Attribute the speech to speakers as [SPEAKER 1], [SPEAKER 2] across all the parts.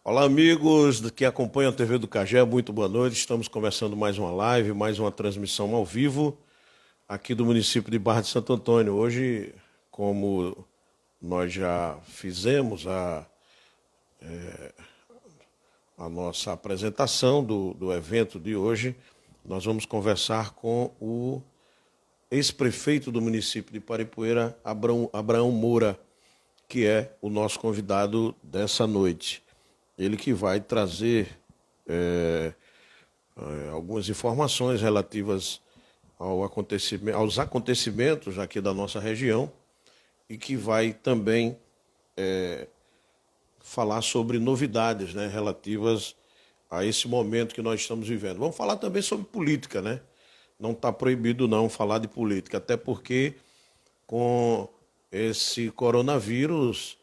[SPEAKER 1] Olá, amigos que acompanham a TV do Cagé, muito boa noite. Estamos começando mais uma live, mais uma transmissão ao vivo aqui do município de Barra de Santo Antônio. Hoje, como nós já fizemos a nossa apresentação do evento de hoje, nós vamos conversar com o ex-prefeito do município de Paripueira, Abraão Moura, que é o nosso convidado dessa noite. Ele que vai trazer algumas informações relativas aos acontecimentos aqui da nossa região e que vai também falar sobre novidades, né, relativas a esse momento que nós estamos vivendo. Vamos falar também sobre política, né? Não está proibido não falar de política, até porque com esse coronavírus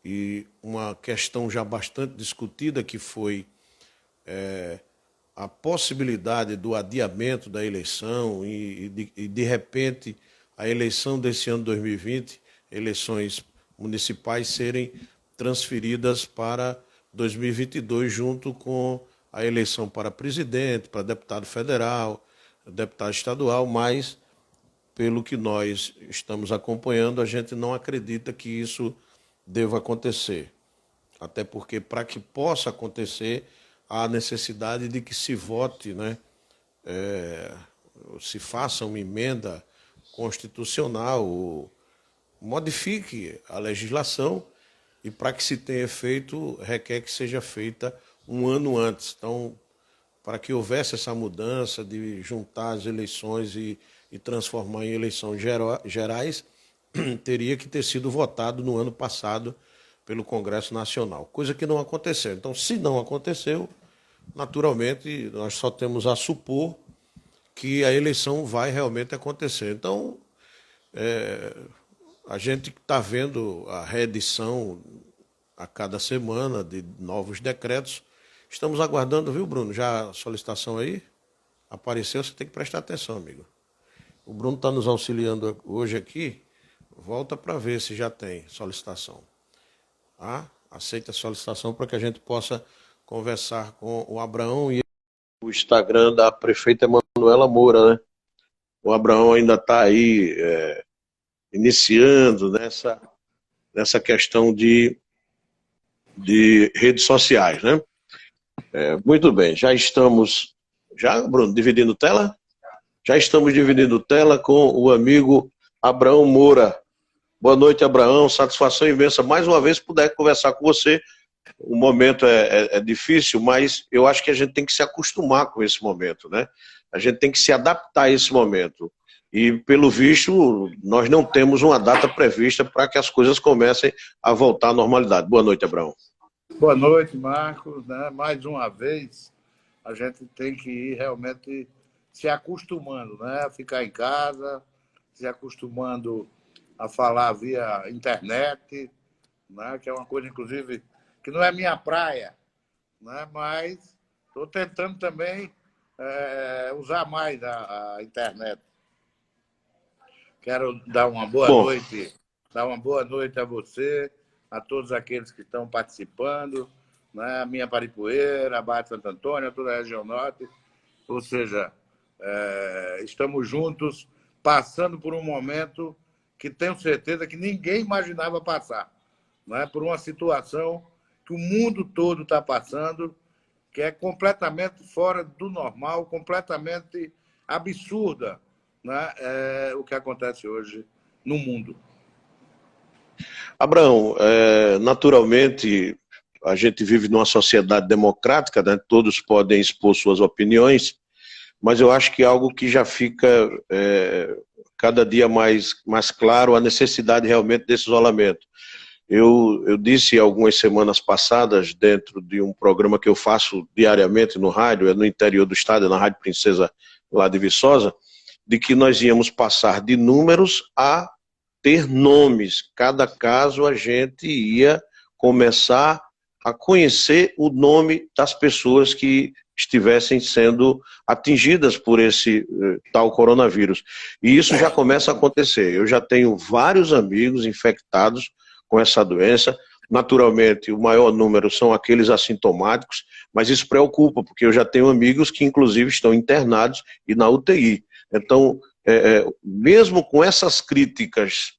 [SPEAKER 1] e uma questão já bastante discutida que foi a possibilidade do adiamento da eleição e de repente a eleição desse ano 2020, eleições municipais serem transferidas para 2022 junto com a eleição para presidente, para deputado federal, deputado estadual, mas pelo que nós estamos acompanhando, a gente não acredita que isso deva acontecer. Até porque, para que possa acontecer, há necessidade de que se vote, né, se faça uma emenda constitucional, modifique a legislação, e para que se tenha efeito, requer que seja feita um ano antes. Então, para que houvesse essa mudança de juntar as eleições e transformar em eleições gerais, teria que ter sido votado no ano passado pelo Congresso Nacional, coisa que não aconteceu. Então, se não aconteceu, naturalmente, nós só temos a supor que a eleição vai realmente acontecer. Então, a gente está vendo a reedição a cada semana de novos decretos. Estamos aguardando, viu, Bruno? Já a solicitação aí apareceu, você tem que prestar atenção, amigo. O Bruno está nos auxiliando hoje aqui. Volta para ver se já tem solicitação. Aceita a solicitação para que a gente possa conversar com o Abraão e o Instagram da prefeita Emanuela Moura, né? O Abraão ainda está aí iniciando nessa questão de redes sociais, né? Muito bem, Bruno, dividindo tela? Já estamos dividindo tela com o amigo Abraão Moura. Boa noite, Abraão. Satisfação imensa. Mais uma vez, puder conversar com você. O momento é difícil, mas eu acho que a gente tem que se acostumar com esse momento, né? A gente tem que se adaptar a esse momento. E, pelo visto, nós não temos uma data prevista para que as coisas comecem a voltar à normalidade. Boa noite, Abraão.
[SPEAKER 2] Boa noite, Marcos. Mais uma vez, a gente tem que ir realmente se acostumando, né? A ficar em casa, se acostumando a falar via internet, né? Que é uma coisa, inclusive, que não é minha praia, né? Mas estou tentando também usar mais a internet. Quero dar uma boa noite a você, a todos aqueles que estão participando, né? A minha Paripueira, a Barra de Santo Antônio, toda a região norte. Ou seja, estamos juntos, passando por um momento que tenho certeza que ninguém imaginava passar, né? Por uma situação que o mundo todo está passando, que é completamente fora do normal, completamente absurda, né? O que acontece hoje no mundo.
[SPEAKER 1] Abraão, naturalmente, a gente vive numa sociedade democrática, né? Todos podem expor suas opiniões, mas eu acho que é algo que já fica cada dia mais claro a necessidade realmente desse isolamento. Eu disse algumas semanas passadas, dentro de um programa que eu faço diariamente no rádio, no interior do estado, na Rádio Princesa, lá de Viçosa, de que nós íamos passar de números a ter nomes. Cada caso a gente ia começar a conhecer o nome das pessoas que estivessem sendo atingidas por esse tal coronavírus. E isso já começa a acontecer. Eu já tenho vários amigos infectados com essa doença, Naturalmente, o maior número são aqueles assintomáticos, mas isso preocupa, porque eu já tenho amigos que, inclusive, estão internados e na UTI. Então, mesmo com essas críticas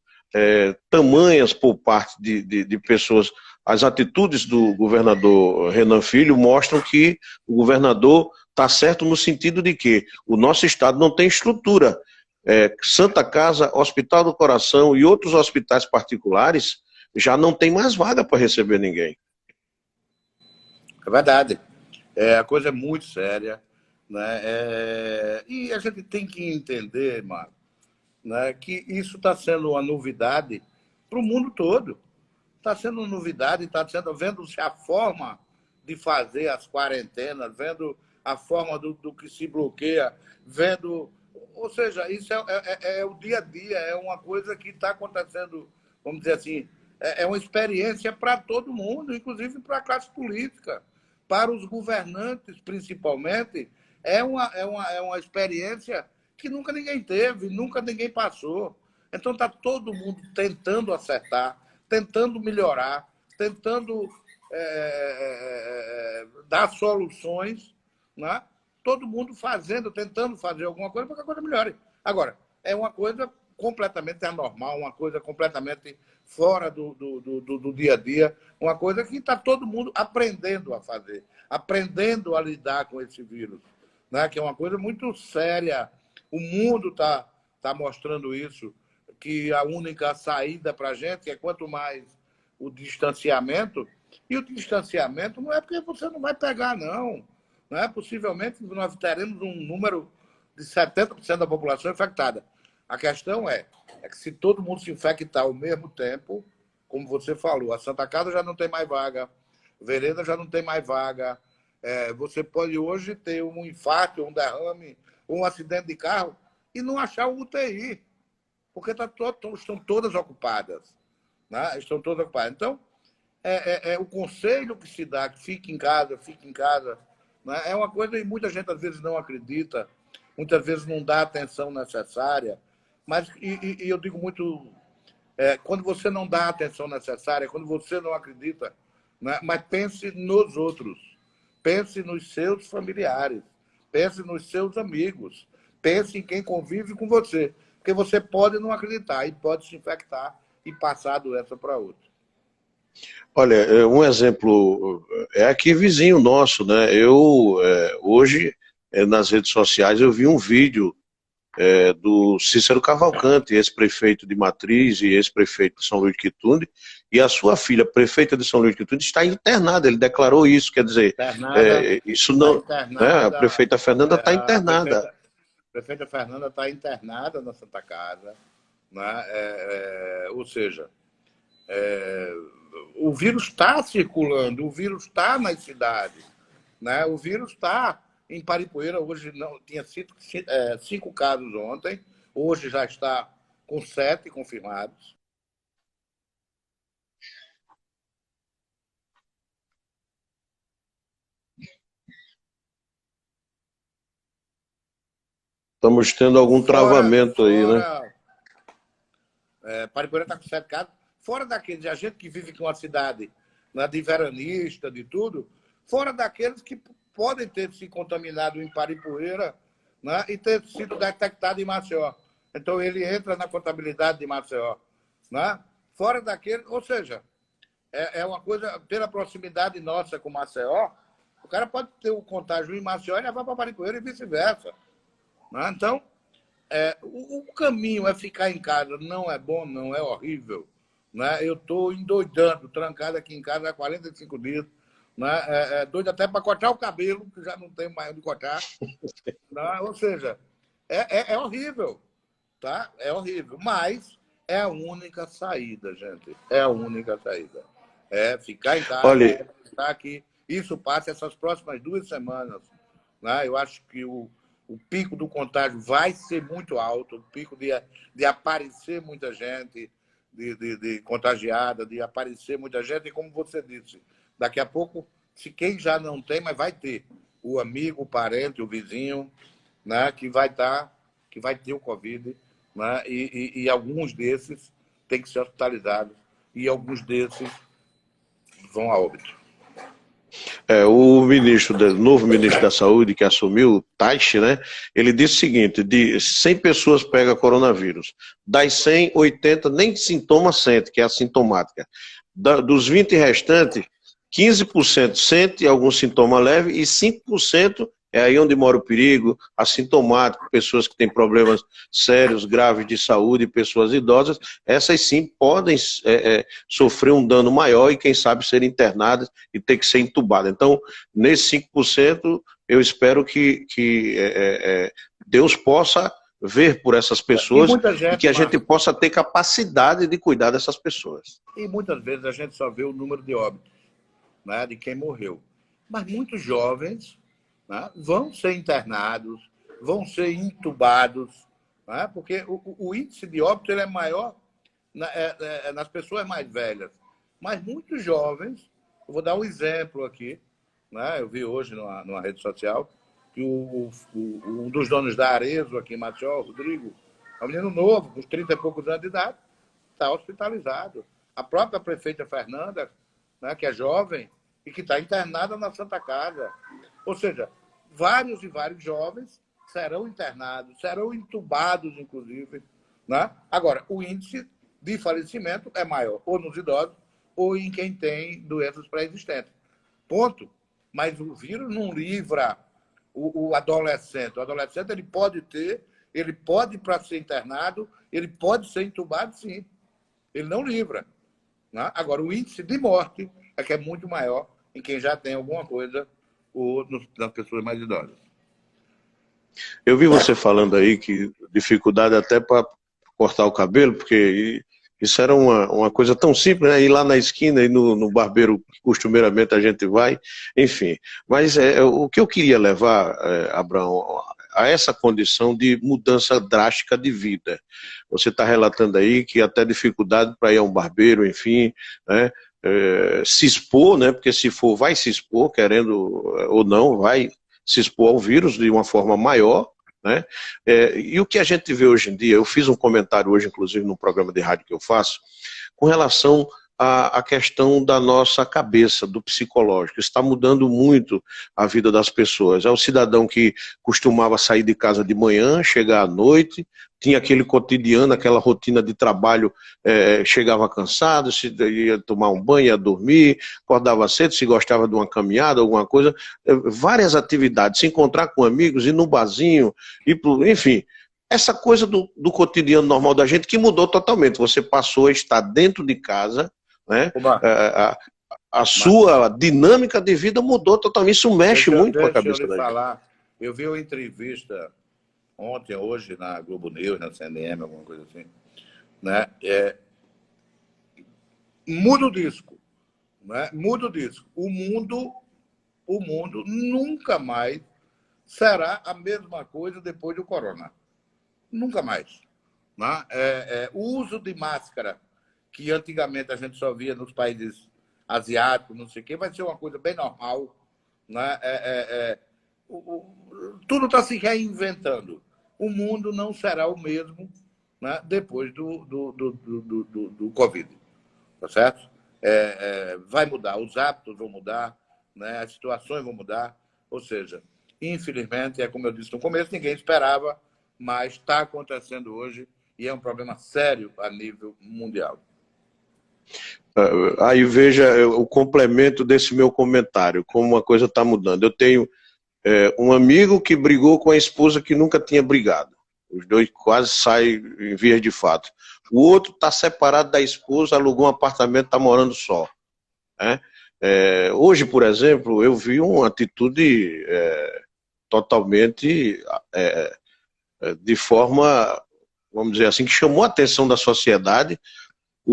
[SPEAKER 1] tamanhas por parte de pessoas, as atitudes do governador Renan Filho mostram que o governador está certo no sentido de que o nosso estado não tem estrutura. Santa Casa, Hospital do Coração e outros hospitais particulares já não tem mais vaga para receber ninguém.
[SPEAKER 2] É verdade. A coisa é muito séria, né? E a gente tem que entender, Marco, né, que isso está sendo uma novidade para o mundo todo. Está sendo uma novidade, vendo-se a forma de fazer as quarentenas, vendo a forma do que se bloqueia, vendo... Ou seja, isso é o dia a dia, é uma coisa que está acontecendo, vamos dizer assim, é uma experiência para todo mundo, inclusive para a classe política. Para os governantes, principalmente, é uma experiência que nunca ninguém teve, nunca ninguém passou. Então está todo mundo tentando acertar, tentando melhorar, tentando dar soluções, né? Todo mundo tentando fazer alguma coisa para que a coisa melhore. Agora, é uma coisa completamente anormal, uma coisa completamente fora do dia a dia, uma coisa que está todo mundo aprendendo a fazer, aprendendo a lidar com esse vírus, né? Que é uma coisa muito séria. O mundo está mostrando isso, que a única saída para a gente é quanto mais o distanciamento, e o distanciamento não é porque você não vai pegar, não. Não é? Possivelmente nós teremos um número de 70% da população infectada. A questão é que se todo mundo se infectar ao mesmo tempo, como você falou, a Santa Casa já não tem mais vaga, Vereda já não tem mais vaga, você pode hoje ter um infarto, um derrame, um acidente de carro e não achar o UTI, porque estão todas ocupadas. Né? Estão todas ocupadas. Então, o conselho que se dá, que fique em casa, né? É uma coisa que muita gente às vezes não acredita, muitas vezes não dá a atenção necessária, mas e eu digo muito, quando você não dá a atenção necessária, quando você não acredita, né? Mas pense nos outros, pense nos seus familiares, pense nos seus amigos, pense em quem convive com você, porque você pode não acreditar e pode se infectar e passar a doença para outro.
[SPEAKER 1] Olha, um exemplo é aqui vizinho nosso, né? Hoje, nas redes sociais, eu vi um vídeo do Cícero Cavalcante, ex-prefeito de Matriz e ex-prefeito de São Luís de Quitunde, e a sua filha, prefeita de São Luís de Quitunde, está internada. Ele declarou isso, quer dizer, isso não... a prefeita Fernanda está internada.
[SPEAKER 2] A prefeita Fernanda está internada na Santa Casa, né? Ou seja, o vírus está circulando, o vírus está nas cidades, né? O vírus está em Paripoeira, hoje não tinha 5 casos ontem, hoje já está com 7 confirmados.
[SPEAKER 1] Estamos tendo algum travamento aí, né?
[SPEAKER 2] Paripoeira está com 7 casos. Fora daqueles, a gente que vive com uma cidade, né, de veranista, de tudo, fora daqueles que podem ter se contaminado em Paripoeira, né, e ter sido detectado em Maceió. Então, ele entra na contabilidade de Maceió. Né? Fora daquele, ou seja, é uma coisa, pela proximidade nossa com Maceió, o cara pode ter o contágio em Maceió e levar para Paripoeira e vice-versa. Né? Então, o caminho é ficar em casa. Não é bom, não, é horrível. Né? Eu estou endoidando, trancado aqui em casa há 45 dias. Né? Doido até para cortar o cabelo, que já não tenho mais onde cortar. Né? Ou seja, é horrível. Tá? É horrível. Mas é a única saída, gente. É a única saída. É ficar em casa, ficar aqui. Isso passa essas próximas 2 semanas. Né? Eu acho que o pico do contágio vai ser muito alto, o pico de aparecer muita gente, de contagiada, de aparecer muita gente, e como você disse, daqui a pouco, se quem já não tem, mas vai ter, o amigo, o parente, o vizinho, né, que vai ter o Covid, né, e alguns desses têm que ser hospitalizados, e alguns desses vão a óbito.
[SPEAKER 1] O novo ministro da Saúde que assumiu, Taishi, né? Ele disse o seguinte: de 100 pessoas pega coronavírus, das 100, 80 nem sintoma sente, que é assintomática. Dos 20 restantes, 15% sente algum sintoma leve e 5% é aí onde mora o perigo, assintomático, pessoas que têm problemas sérios, graves de saúde, pessoas idosas, essas sim podem sofrer um dano maior e quem sabe ser internadas e ter que ser entubadas. Então, nesses 5%, eu espero que Deus possa ver por essas pessoas e que a gente possa ter capacidade de cuidar dessas pessoas.
[SPEAKER 2] E muitas vezes a gente só vê o número de óbitos, né, de quem morreu. Mas muitos jovens, né, vão ser internados, vão ser intubados, né, porque o índice de óbito ele é maior nas pessoas mais velhas. Mas muitos jovens, eu vou dar um exemplo aqui, né, eu vi hoje numa rede social, que um dos donos da Arezzo aqui em Maceió, o Rodrigo, é um menino novo, com 30 e poucos anos de idade, está hospitalizado. A própria prefeita Fernanda, né, que é jovem, e que está internada na Santa Casa. Ou seja, vários e vários jovens serão internados, serão entubados, inclusive. Né? Agora, o índice de falecimento é maior, ou nos idosos, ou em quem tem doenças pré-existentes. Ponto. Mas o vírus não livra o adolescente. O adolescente ele pode para ser internado, ele pode ser entubado, sim. Ele não livra. Né? Agora, o índice de morte é que é muito maior em quem já tem alguma coisa ou nas pessoas mais idosas.
[SPEAKER 1] Eu vi você falando aí que dificuldade até para cortar o cabelo, porque isso era uma coisa tão simples, né? Ir lá na esquina e no barbeiro que costumeiramente a gente vai, enfim. Mas o que eu queria levar, Abraão, a essa condição de mudança drástica de vida. Você está relatando aí que até dificuldade para ir a um barbeiro, enfim, né? Se expor, né? Porque se for, vai se expor, querendo ou não, vai se expor ao vírus de uma forma maior, né? E o que a gente vê hoje em dia, eu fiz um comentário hoje, inclusive, no programa de rádio que eu faço, com relação à questão da nossa cabeça, do psicológico. Está mudando muito a vida das pessoas. É o cidadão que costumava sair de casa de manhã, chegar à noite, tinha aquele cotidiano, aquela rotina de trabalho, chegava cansado, ia tomar um banho, ia dormir, acordava cedo, se gostava de uma caminhada, alguma coisa, várias atividades, se encontrar com amigos, ir no barzinho, enfim, essa coisa do cotidiano normal da gente que mudou totalmente. Você passou a estar dentro de casa, né? A sua dinâmica de vida mudou totalmente, isso mexe muito com a cabeça da gente.
[SPEAKER 2] Eu vi uma entrevista ontem, hoje, na Globo News, na CNM, alguma coisa assim, né? Muda o disco, né? Muda o disco. O mundo nunca mais será a mesma coisa depois do corona. Nunca mais. Né? O uso de máscara, que antigamente a gente só via nos países asiáticos, não sei o quê, vai ser uma coisa bem normal. Né? Tudo está se reinventando. O mundo não será o mesmo, né, depois do Covid. Tá certo? Vai mudar, os hábitos vão mudar, né, as situações vão mudar. Ou seja, infelizmente, como eu disse no começo, ninguém esperava, mas está acontecendo hoje e é um problema sério a nível mundial.
[SPEAKER 1] Aí veja o complemento desse meu comentário, como uma coisa está mudando. Eu tenho um amigo que brigou com a esposa que nunca tinha brigado. Os dois quase saem em vias de fato. O outro está separado da esposa, alugou um apartamento, está morando só. Né? Hoje, por exemplo, eu vi uma atitude totalmente de forma, vamos dizer assim, que chamou a atenção da sociedade.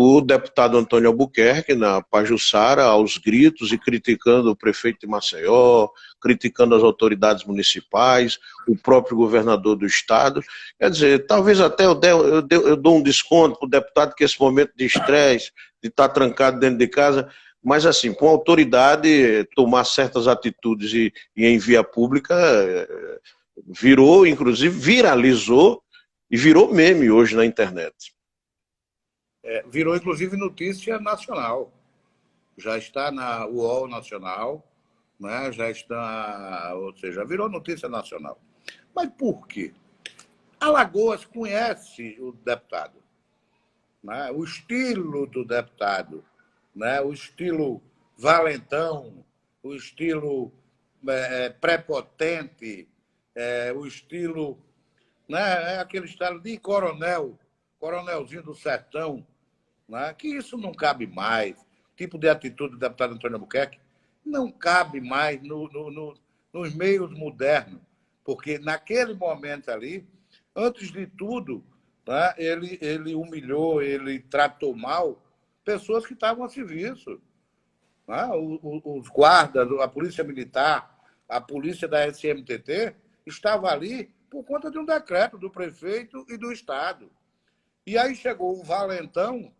[SPEAKER 1] O deputado Antônio Albuquerque, na Pajuçara, aos gritos e criticando o prefeito de Maceió, criticando as autoridades municipais, o próprio governador do estado. Quer dizer, talvez até eu dou um desconto para o deputado que esse momento de estresse, de estar trancado dentro de casa, mas assim, com a autoridade tomar certas atitudes e em via pública, virou, inclusive, viralizou e virou meme hoje na internet.
[SPEAKER 2] Virou, inclusive, notícia nacional. já está na UOL Nacional, né? Já está, ou seja, virou notícia nacional. Mas por quê? Alagoas conhece o deputado, né? O estilo do deputado, né? O estilo valentão, o estilo prepotente, o estilo, né? É aquele estilo de coronelzinho do sertão, né? Que isso não cabe mais. Tipo de atitude do deputado Antônio Albuquerque não cabe mais nos meios modernos, porque naquele momento ali, antes de tudo, né, ele humilhou, ele tratou mal pessoas que estavam a serviço. Né? Os guardas, a polícia militar, a polícia da SMTT estava ali por conta de um decreto do prefeito e do Estado. E aí chegou o valentão,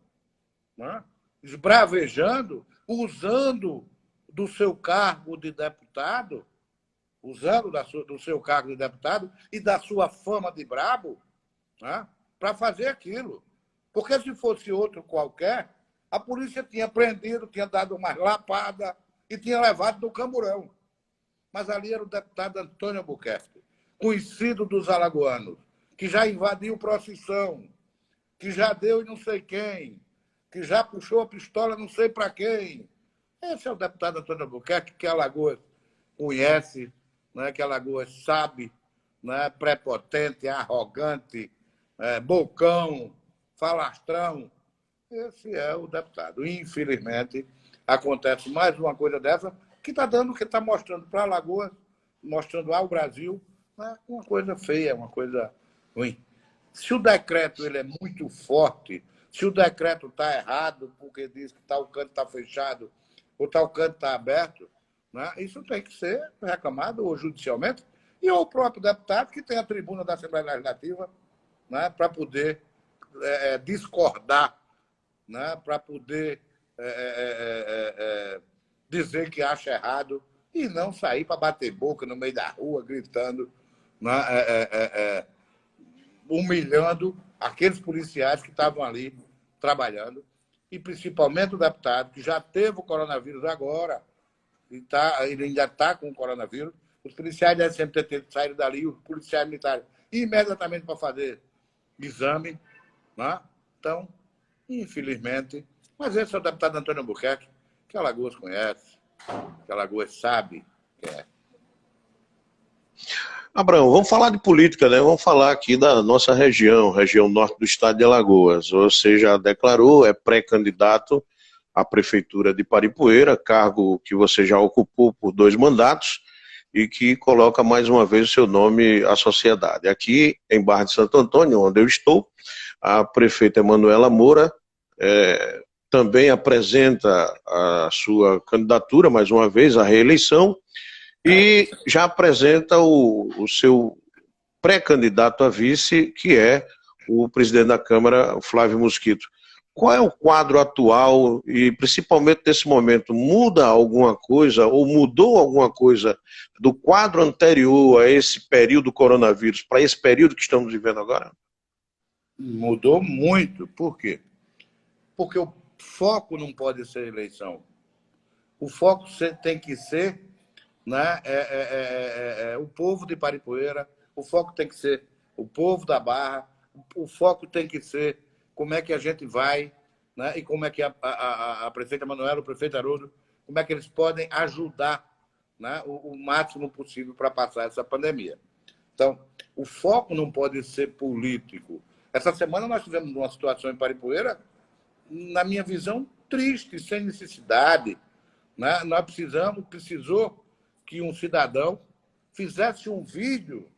[SPEAKER 2] né, esbravejando, usando do seu cargo de deputado, usando do seu cargo de deputado e da sua fama de brabo, né, para fazer aquilo. Porque se fosse outro qualquer, a polícia tinha prendido, tinha dado uma lapada e tinha levado no camburão. Mas ali era o deputado Antônio Albuquerque, conhecido dos alagoanos, que já invadiu procissão, que já deu e não sei quem, que já puxou a pistola não sei para quem. Esse é o deputado Antônio Albuquerque, que Alagoas conhece, né, que Alagoas sabe, né, prepotente, arrogante, bocão, falastrão. Esse é o deputado. Infelizmente, acontece mais uma coisa dessa que está dando, que está mostrando para Alagoas, mostrando ao Brasil, né, uma coisa feia, uma coisa ruim. Se o decreto ele é muito forte, se o decreto está errado, porque diz que tal canto está fechado ou tal canto está aberto, né, isso tem que ser reclamado ou judicialmente, e o próprio deputado que tem a tribuna da Assembleia Legislativa, né, para poder discordar, né, para poder dizer que acha errado e não sair para bater boca no meio da rua, gritando, né, humilhando aqueles policiais que estavam ali trabalhando, e principalmente o deputado que já teve o coronavírus agora, ele ainda está com o coronavírus. Os policiais da SMTT saíram dali, os policiais militares, imediatamente para fazer exame. Né? Então, infelizmente, mas esse é o deputado Antônio Albuquerque, que Alagoas conhece, que Alagoas sabe quem é.
[SPEAKER 1] Abraão, vamos falar de política, né? Vamos falar aqui da nossa região norte do estado de Alagoas. Você já declarou, é pré-candidato à prefeitura de Paripueira, cargo que você já ocupou por 2 mandatos e que coloca mais uma vez o seu nome à sociedade. Aqui em Barra de Santo Antônio, onde eu estou, a prefeita Emanuela Moura também apresenta a sua candidatura, mais uma vez, à reeleição, e já apresenta o seu pré-candidato a vice, que é o presidente da Câmara, Flávio Mosquito. Qual é o quadro atual e, principalmente nesse momento, muda alguma coisa ou mudou alguma coisa do quadro anterior a esse período do coronavírus para esse período que estamos vivendo agora?
[SPEAKER 2] Mudou muito. Por quê? Porque o foco não pode ser eleição. O foco tem que ser, né, o povo de Paripueira, o foco tem que ser o povo da Barra, o foco tem que ser como é que a gente vai, né, e como é que a prefeita Manuela, o prefeito Haroldo, como é que eles podem ajudar, né, o máximo possível para passar essa pandemia. Então, o foco não pode ser político. Essa semana nós tivemos uma situação em Paripueira, na minha visão, triste, sem necessidade. Né? Nós precisou que um cidadão fizesse um vídeo,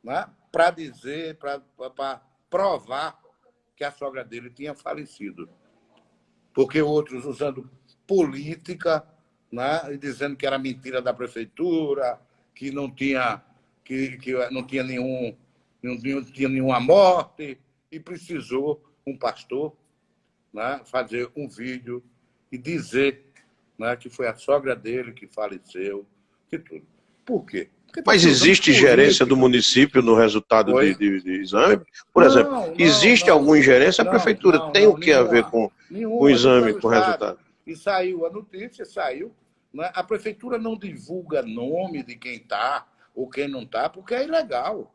[SPEAKER 2] né, para dizer, para provar que a sogra dele tinha falecido. Porque outros usando política, né, e dizendo que era mentira da prefeitura, que não tinha, que não tinha nenhuma morte, e precisou um pastor, né, fazer um vídeo e dizer, né, que foi a sogra dele que faleceu, que tudo. Por quê?
[SPEAKER 1] Mas existe gerência do município no resultado de exame? Por exemplo, existe alguma ingerência? A prefeitura tem o que a ver com o exame, com o resultado?
[SPEAKER 2] E saiu a notícia, saiu. Né? A prefeitura não divulga nome de quem está ou quem não está, porque é ilegal.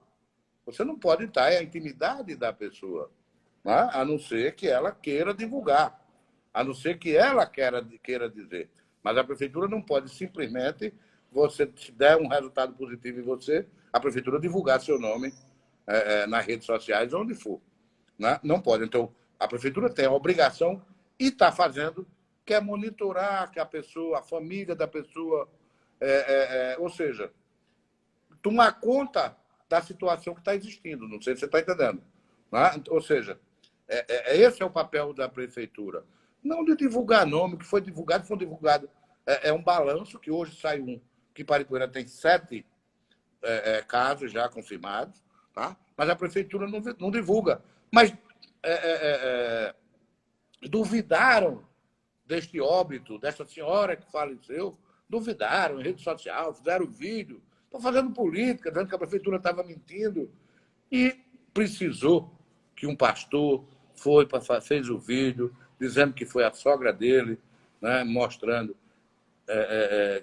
[SPEAKER 2] Você não pode estar, é a intimidade da pessoa, né? A não ser que ela queira divulgar, a não ser que ela queira dizer. Mas a prefeitura não pode simplesmente, você se der um resultado positivo em você, a prefeitura divulgar seu nome nas redes sociais, onde for. Né? Não pode. Então, a prefeitura tem a obrigação, e está fazendo, que é monitorar que a pessoa, a família da pessoa, ou seja, tomar conta da situação que está existindo. Não sei se você está entendendo. Né? Ou seja, esse é o papel da prefeitura. Não de divulgar nome, que foi divulgado. É um balanço, que hoje sai um, que Paripoeira tem 7 casos já confirmados, tá? Mas a prefeitura não divulga. Mas duvidaram deste óbito, dessa senhora que faleceu, duvidaram em rede social, fizeram vídeo, estão fazendo política, dizendo que a prefeitura estava mentindo. E precisou que um pastor fez o vídeo, dizendo que foi a sogra dele, né, mostrando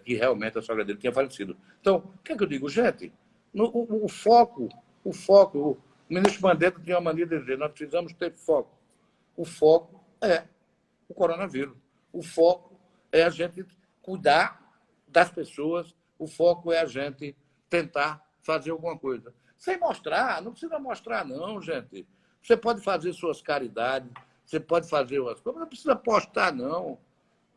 [SPEAKER 2] que realmente a sogra dele tinha falecido. Então, o que é que eu digo? Gente, o foco, o ministro Mandetta tinha uma mania de dizer, nós precisamos ter foco. O foco é o coronavírus. O foco é a gente cuidar das pessoas, o foco é a gente tentar fazer alguma coisa. Sem mostrar, não precisa mostrar não, gente. Você pode fazer suas caridades, você pode fazer umas coisas, não precisa postar não.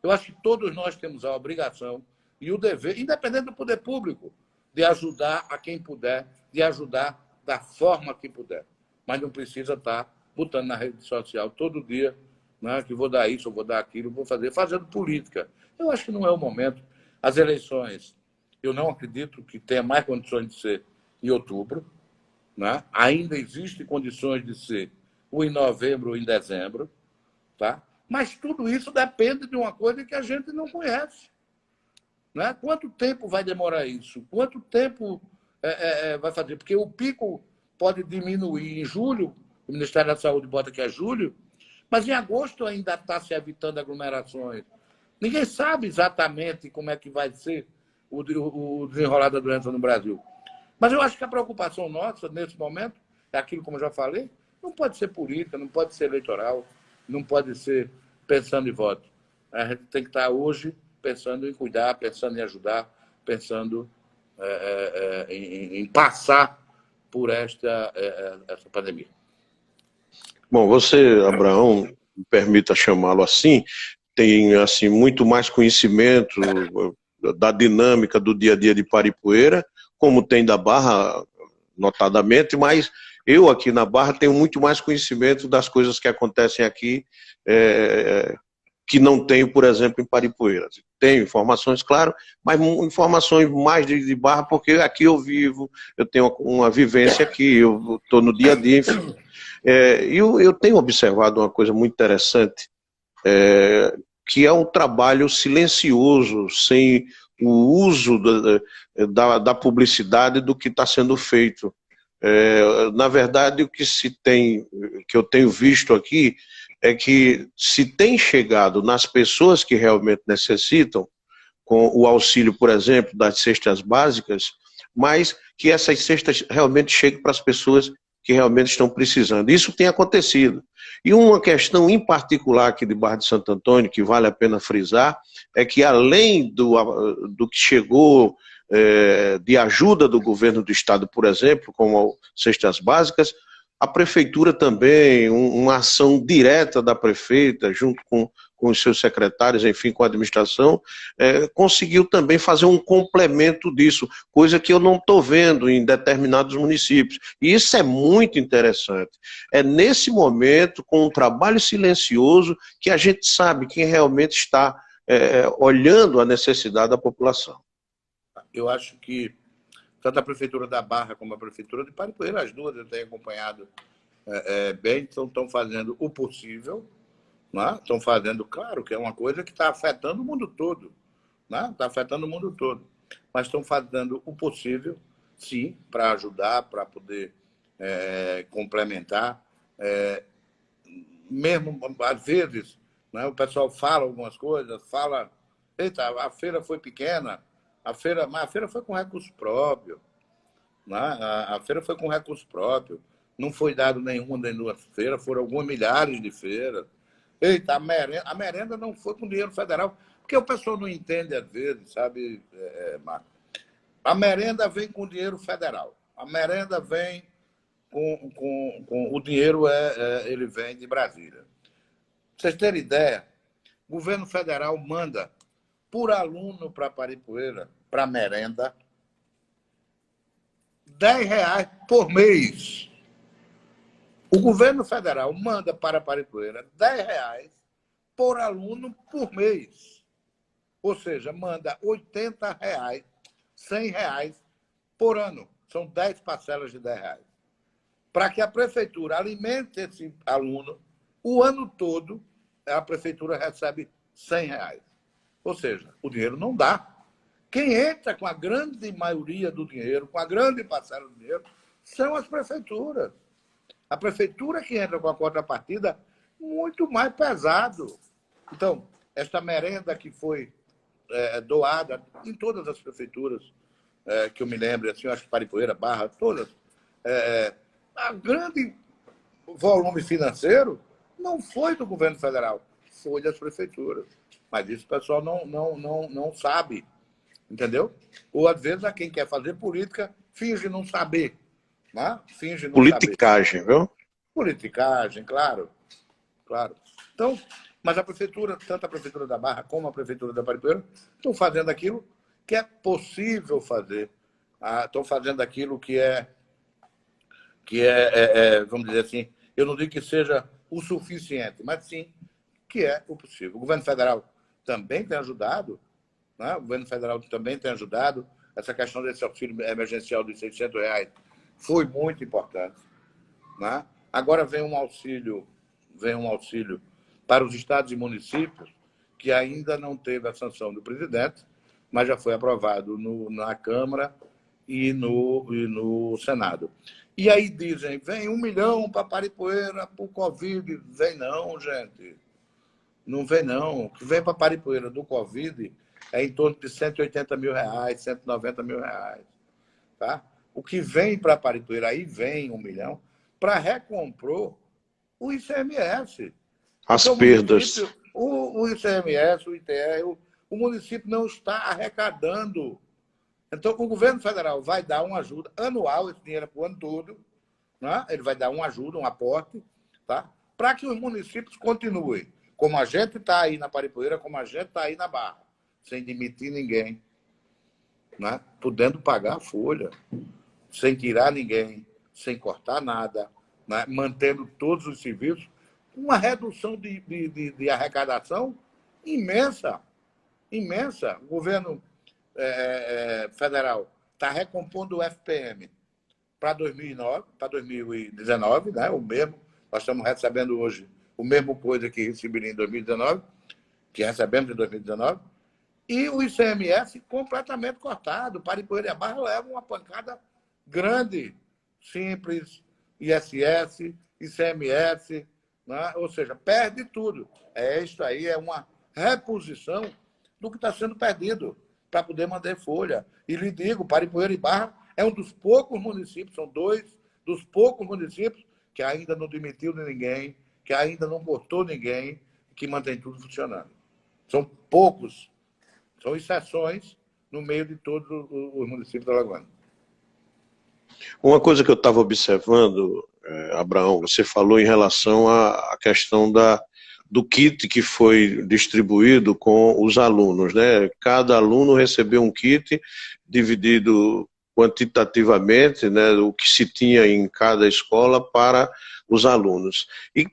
[SPEAKER 2] Eu acho que todos nós temos a obrigação e o dever, independente do poder público, de ajudar a quem puder, de ajudar da forma que puder. Mas não precisa estar botando na rede social todo dia, né, que vou dar isso, vou dar aquilo, vou fazendo política. Eu acho que não é o momento. As eleições, eu não acredito que tenha mais condições de ser em outubro, né? Ainda existem condições de ser ou em novembro ou em dezembro, tá? Mas tudo isso depende de uma coisa que a gente não conhece. Né? Quanto tempo vai demorar isso? Quanto tempo vai fazer? Porque o pico pode diminuir em julho, o Ministério da Saúde bota que é julho, mas em agosto ainda está se evitando aglomerações. Ninguém sabe exatamente como é que vai ser o desenrolar da doença no Brasil. Mas eu acho que a preocupação nossa, nesse momento, é aquilo, como eu já falei, não pode ser política, não pode ser eleitoral, não pode ser pensando em voto. A gente tem que estar hoje pensando em cuidar, pensando em ajudar, pensando em passar por essa pandemia.
[SPEAKER 1] Bom, você, Abraão, me permita chamá-lo assim, tem assim muito mais conhecimento da dinâmica do dia a dia de Paripoeira, como tem da Barra, notadamente, mas eu aqui na Barra tenho muito mais conhecimento das coisas que acontecem aqui, que não tenho, por exemplo, em Paripoeira. Tenho informações, claro, mas informações mais de Barra, porque aqui eu vivo, eu tenho uma vivência aqui, eu estou no dia a dia, enfim. Eu tenho observado uma coisa muito interessante, que é um trabalho silencioso, sem o uso da publicidade do que está sendo feito. Na verdade, o que que eu tenho visto aqui, é que se tem chegado nas pessoas que realmente necessitam, com o auxílio, por exemplo, das cestas básicas, mas que essas cestas realmente cheguem para as pessoas que realmente estão precisando. Isso tem acontecido. E uma questão em particular aqui de Barra de Santo Antônio, que vale a pena frisar, é que além do que chegou de ajuda do governo do estado, por exemplo, como cestas básicas, a prefeitura também, uma ação direta da prefeita, junto com os seus secretários, enfim, com a administração, conseguiu também fazer um complemento disso, coisa que eu não estou vendo em determinados municípios. E isso é muito interessante. É nesse momento, com um trabalho silencioso, que a gente sabe quem realmente está olhando a necessidade da população.
[SPEAKER 2] Eu acho que tanto a Prefeitura da Barra como a Prefeitura de Paripoeira, as duas eu tenho acompanhado bem, estão fazendo o possível, né? Estão fazendo, claro, que é uma coisa que está afetando o mundo todo, né? Está afetando o mundo todo, mas estão fazendo o possível, sim, para ajudar, para poder complementar, mesmo, às vezes, né? O pessoal fala algumas coisas, fala, eita, a feira foi pequena, mas a feira foi com recurso próprio, né? A feira foi com recurso próprio, não foi dado nenhuma nem duas feiras, foram algumas milhares de feiras. Eita, a merenda não foi com dinheiro federal, porque o pessoal não entende às vezes, sabe, Marco? A merenda vem com dinheiro federal, a merenda vem com o dinheiro, ele vem de Brasília. Pra vocês terem ideia, o governo federal manda por aluno para Paripueira, para merenda, R$10 por mês. O governo federal manda para Paripueira R$10 por aluno por mês. Ou seja, manda R$80, R$100 por ano. São 10 parcelas de R$10. Para que a prefeitura alimente esse aluno, o ano todo, a prefeitura recebe R$100. Ou seja, o dinheiro não dá. Quem entra com a grande maioria do dinheiro, com a grande parcela do dinheiro, são as prefeituras. A prefeitura que entra com a contrapartida muito mais pesado. Então, esta merenda que foi doada em todas as prefeituras, que eu me lembro, assim, eu acho que Paripueira, Barra, todas, a grande volume financeiro não foi do governo federal, foi das prefeituras. Mas isso o pessoal não sabe, entendeu? Ou, às vezes, a quem quer fazer política finge não saber. Né? Finge não
[SPEAKER 1] Politicagem,
[SPEAKER 2] saber.
[SPEAKER 1] Viu?
[SPEAKER 2] Politicagem, claro. Claro. Então, mas a prefeitura, tanto a prefeitura da Barra como a prefeitura da Paripueira, estão fazendo aquilo que é possível fazer. Estão fazendo aquilo que vamos dizer assim, eu não digo que seja o suficiente, mas sim que é o possível. O governo federal também tem ajudado, né? O governo federal também tem ajudado. Essa questão desse auxílio emergencial de R$600 foi muito importante, né? Agora vem um auxílio para os estados e municípios, que ainda não teve a sanção do presidente, mas já foi aprovado na Câmara e no Senado. E aí dizem, vem 1 milhão para Paripueira, para o Covid. Vem não, gente. Não vem não. O que vem para Paripueira do Covid é em torno de R$180 mil, R$190 mil. Tá? O que vem para Paripueira, aí vem 1 milhão, para recompor o ICMS.
[SPEAKER 1] As
[SPEAKER 2] então,
[SPEAKER 1] perdas.
[SPEAKER 2] O ICMS, o ITR, o município não está arrecadando. Então, o governo federal vai dar uma ajuda anual, esse dinheiro é para o ano todo, né? Ele vai dar uma ajuda, um aporte, tá? Para que os municípios continuem, como a gente está aí na Paripueira, como a gente está aí na Barra, sem demitir ninguém, né? Podendo pagar a folha, sem tirar ninguém, sem cortar nada, né? Mantendo todos os serviços, uma redução de arrecadação imensa, imensa. O governo federal está recompondo o FPM para 2019, né? O mesmo, nós estamos recebendo hoje o mesmo coisa que receberia em 2019, que recebemos em 2019, e o ICMS completamente cortado. Paripueira e a Barra levam uma pancada grande, Simples, ISS, ICMS, né? Ou seja, perde tudo. Isso aí é uma reposição do que está sendo perdido para poder manter folha. E lhe digo, Paripueira e Barra é um dos poucos municípios, são 2 dos poucos municípios que ainda não demitiu ninguém, que ainda não cortou ninguém, que mantém tudo funcionando. São poucos, são exceções no meio de todos os municípios da Alagoana.
[SPEAKER 1] Uma coisa que eu estava observando, Abraão, você falou em relação à questão do kit que foi distribuído com os alunos, né? Cada aluno recebeu um kit dividido quantitativamente, né, o que se tinha em cada escola para os alunos. E,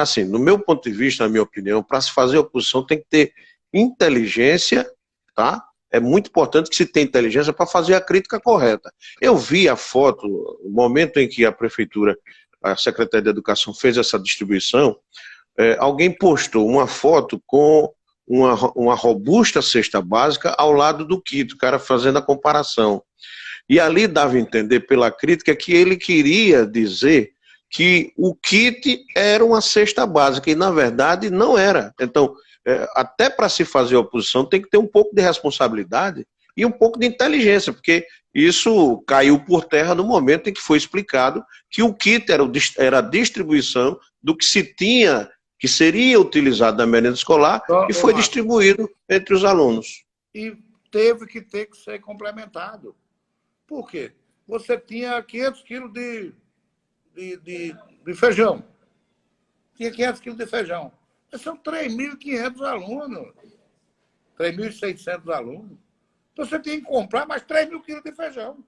[SPEAKER 1] assim, no meu ponto de vista, na minha opinião, para se fazer oposição tem que ter inteligência, tá? É muito importante que se tenha inteligência para fazer a crítica correta. Eu vi a foto, o momento em que a prefeitura, a Secretaria de Educação fez essa distribuição, alguém postou uma foto com uma robusta cesta básica ao lado do kit, o cara fazendo a comparação. E ali dava a entender pela crítica que ele queria dizer que o kit era uma cesta básica, e na verdade não era. Então, até para se fazer oposição tem que ter um pouco de responsabilidade e um pouco de inteligência, porque isso caiu por terra no momento em que foi explicado que o kit era a distribuição do que se tinha, que seria utilizado na merenda escolar, e foi distribuído entre os alunos.
[SPEAKER 2] E teve que ter que ser complementado. Por quê? Você tinha 500 quilos de feijão. Tinha 500 quilos de feijão. Mas são 3.500 alunos. 3.600 alunos. Então você tinha que comprar mais 3.000 quilos de feijão.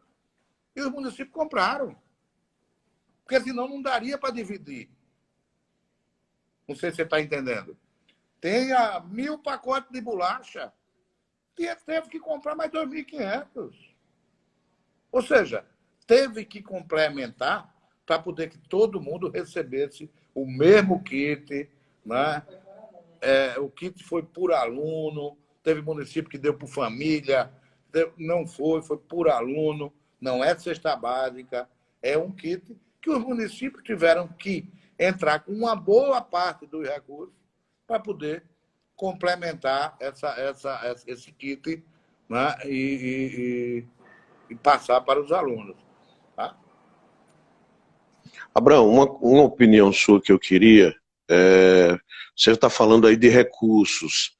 [SPEAKER 2] E os municípios compraram. Porque senão não daria para dividir. Não sei se você está entendendo. Tenha 1.000 pacotes de bolacha. Teve que comprar mais 2.500. Ou seja, teve que complementar para poder que todo mundo recebesse o mesmo kit, né? O kit foi por aluno, teve município que deu por família, não foi por aluno, não é cesta básica, é um kit que os municípios tiveram que entrar com uma boa parte dos recursos para poder complementar esse kit, né? e passar para os alunos. Tá?
[SPEAKER 1] Abraão, uma opinião sua que eu queria, você está falando aí de recursos,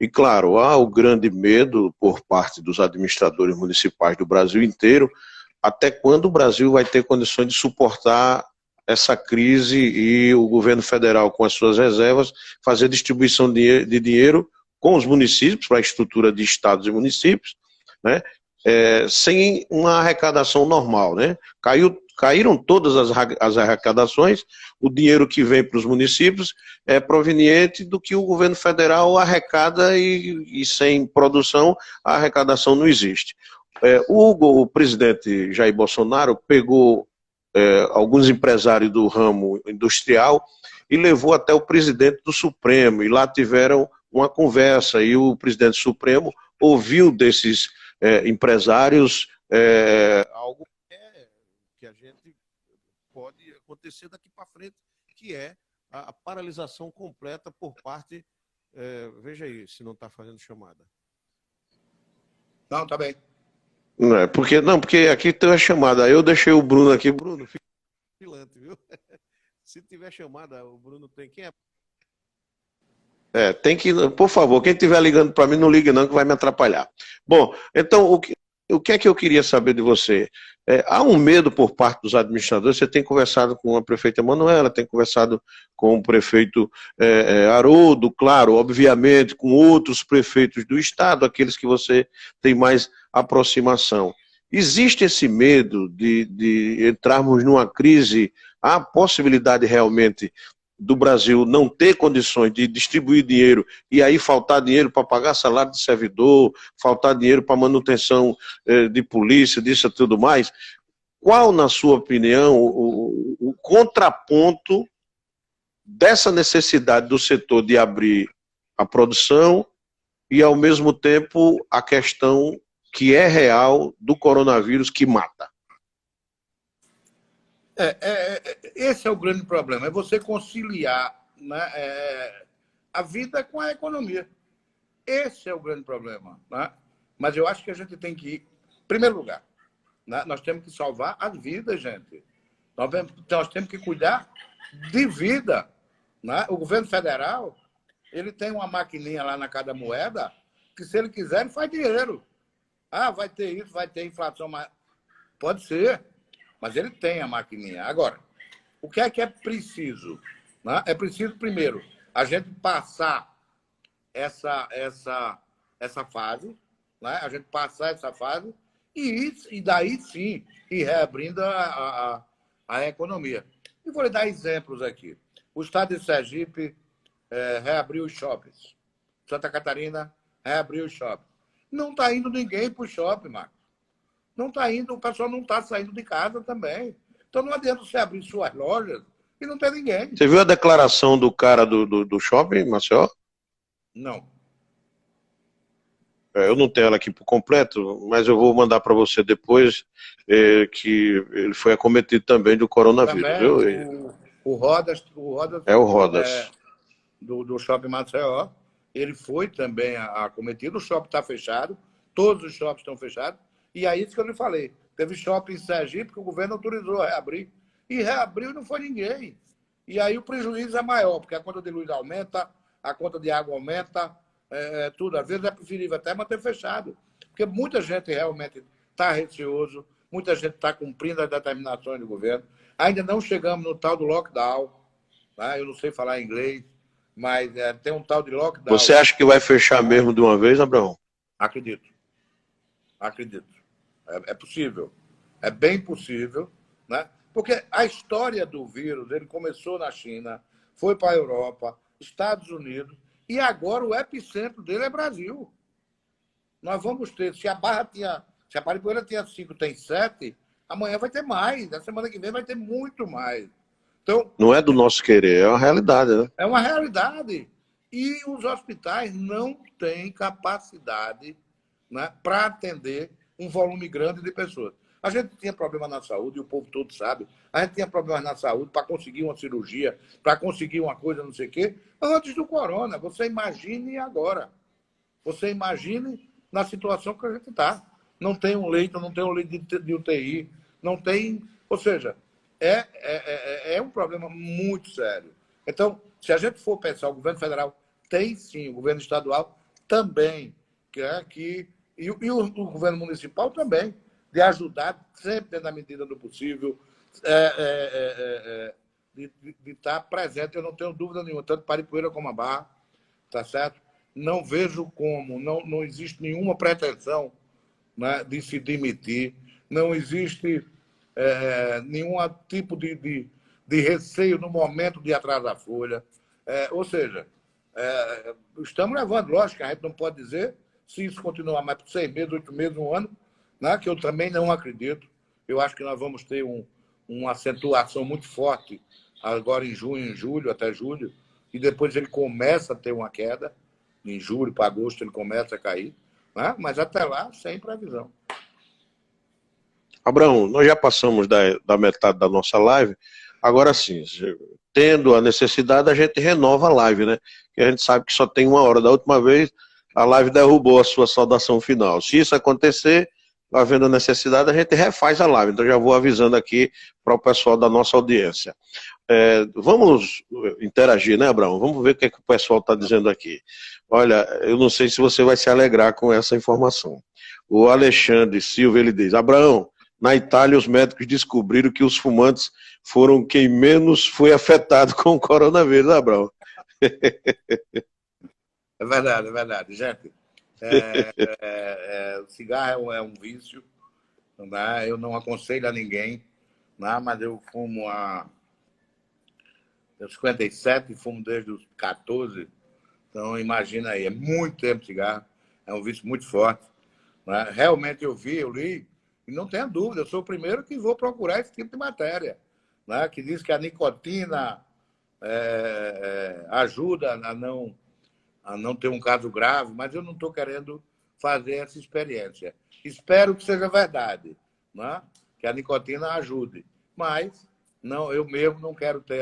[SPEAKER 1] e claro, há o grande medo por parte dos administradores municipais do Brasil inteiro, até quando o Brasil vai ter condições de suportar essa crise e o governo federal, com as suas reservas, fazer distribuição de dinheiro com os municípios, para a estrutura de estados e municípios, né? Sem uma arrecadação normal, né? Caíram todas as arrecadações, o dinheiro que vem para os municípios é proveniente do que o governo federal arrecada e sem produção a arrecadação não existe. O presidente Jair Bolsonaro pegou alguns empresários do ramo industrial e levou até o presidente do Supremo, e lá tiveram uma conversa, e o presidente do Supremo ouviu desses empresários algo que a gente pode acontecer daqui para frente, que é a paralisação completa por parte... veja aí, se não está fazendo chamada.
[SPEAKER 2] Não, tá bem.
[SPEAKER 1] Porque aqui tem a chamada. Eu deixei o Bruno aqui. Bruno, fica vigilante, viu? Se tiver chamada, o Bruno tem. Quem é? Tem que, por favor, quem estiver ligando para mim, não ligue não, que vai me atrapalhar. Bom, então, o que é que eu queria saber de você? Há um medo por parte dos administradores. Você tem conversado com a prefeita Manuela, tem conversado com o prefeito Haroldo, claro, obviamente, com outros prefeitos do estado, aqueles que você tem mais aproximação. Existe esse medo de entrarmos numa crise? Há possibilidade realmente do Brasil não ter condições de distribuir dinheiro e aí faltar dinheiro para pagar salário de servidor, faltar dinheiro para manutenção de polícia, disso e tudo mais? Qual, na sua opinião, o contraponto dessa necessidade do setor de abrir a produção e, ao mesmo tempo, a questão que é real do coronavírus que mata?
[SPEAKER 2] Esse é o grande problema, é você conciliar, né, a vida com a economia. Esse é o grande problema. Né? Mas eu acho que a gente tem que ir, em primeiro lugar, né, nós temos que salvar as vidas, gente. Nós temos que cuidar de vida. Né? O governo federal, ele tem uma maquininha lá na Cada Moeda, que se ele quiser, ele faz dinheiro. Vai ter isso, vai ter inflação, mas pode ser. Mas ele tem a maquininha. Agora, o que é preciso? Né? É preciso, primeiro, a gente passar essa fase, né? A gente passar essa fase e daí sim ir reabrindo a economia. E vou lhe dar exemplos aqui. O estado de Sergipe reabriu os shoppings. Santa Catarina reabriu os shoppings. Não está indo ninguém para o shopping, Marcos. Não está indo, o pessoal não está saindo de casa também. Então não adianta você abrir suas lojas e não ter ninguém.
[SPEAKER 1] Você viu a declaração do cara do shopping, Marcelo?
[SPEAKER 2] Não.
[SPEAKER 1] eu não tenho ela aqui por completo, mas eu vou mandar para você depois, que ele foi acometido também do coronavírus,
[SPEAKER 2] Também
[SPEAKER 1] viu?
[SPEAKER 2] o Rodas
[SPEAKER 1] É o Rodas.
[SPEAKER 2] do Shopping Maceió, ele foi também acometido, o shopping está fechado, todos os shoppings estão fechados, e é isso que eu lhe falei. Teve shopping em Sergipe que o governo autorizou a reabrir, e reabriu e não foi ninguém. E aí o prejuízo é maior, porque a conta de luz aumenta, a conta de água aumenta, tudo. Às vezes é preferível até manter fechado, porque muita gente realmente está receoso, muita gente está cumprindo as determinações do governo. Ainda não chegamos no tal do lockdown, tá? Eu não sei falar inglês, mas tem um tal de lockdown.
[SPEAKER 1] Você acha que vai fechar mesmo de uma vez, Abraão?
[SPEAKER 2] Acredito, acredito. É possível, é bem possível, né? Porque a história do vírus, ele começou na China, foi para a Europa, Estados Unidos, e agora o epicentro dele é Brasil. Nós vamos ter, se a Paripoeira tinha 5, tem 7, amanhã vai ter mais, na semana que vem vai ter muito mais. Então,
[SPEAKER 1] Não é do nosso querer, é uma realidade, né?
[SPEAKER 2] é uma realidade. E os hospitais não têm capacidade, né, para atender um volume grande de pessoas. A gente tinha problema na saúde, e o povo todo sabe. A gente tinha problemas na saúde para conseguir uma cirurgia, para conseguir uma coisa, não sei o quê, antes do corona. Você imagine agora. Você imagine na situação que a gente está. Não tem um leito, não tem um leito de UTI, não tem. Ou seja, é um problema muito sério. Então, se a gente for pensar, o governo federal tem sim, o governo estadual também, e o governo municipal também, de ajudar, sempre dentro da medida do possível, de estar presente, eu não tenho dúvida nenhuma, tanto Paripoeira como a Barra, tá certo? Não vejo como, não existe nenhuma pretensão, né, de se demitir, não existe nenhum tipo de receio no momento de atrasar a folha. Ou seja, estamos levando, lógico que a gente não pode dizer se isso continuar mais por 6 meses, 8 meses, um ano, né, que eu também não acredito. Eu acho que nós vamos ter uma acentuação muito forte agora em junho, em julho, até julho, e depois ele começa a ter uma queda, em julho para agosto ele começa a cair, né? Mas até lá, sem previsão.
[SPEAKER 1] Abraão, nós já passamos da metade da nossa live, agora sim, tendo a necessidade, a gente renova a live, né? Porque a gente sabe que só tem 1 hora. Da última vez, a live derrubou a sua saudação final. Se isso acontecer, havendo necessidade, a gente refaz a live. Então já vou avisando aqui para o pessoal da nossa audiência. Vamos interagir, né, Abraão? Vamos ver o que, é que o pessoal está dizendo aqui. Olha, eu não sei se você vai se alegrar com essa informação. O Alexandre Silva, ele diz, Abraão, na Itália os médicos descobriram que os fumantes foram quem menos foi afetado com o coronavírus, Abraão.
[SPEAKER 2] É verdade. Gente, o cigarro é um vício, né? Eu não aconselho a ninguém, né? Mas eu fumo há 57, fumo desde os 14, então imagina aí, é muito tempo de cigarro, é um vício muito forte, né? Realmente eu li, e não tenha dúvida, eu sou o primeiro que vou procurar esse tipo de matéria, né? Que diz que a nicotina ajuda a não ter um caso grave, mas eu não estou querendo fazer essa experiência. Espero que seja verdade, né? Que a nicotina ajude, mas não, eu mesmo não quero ter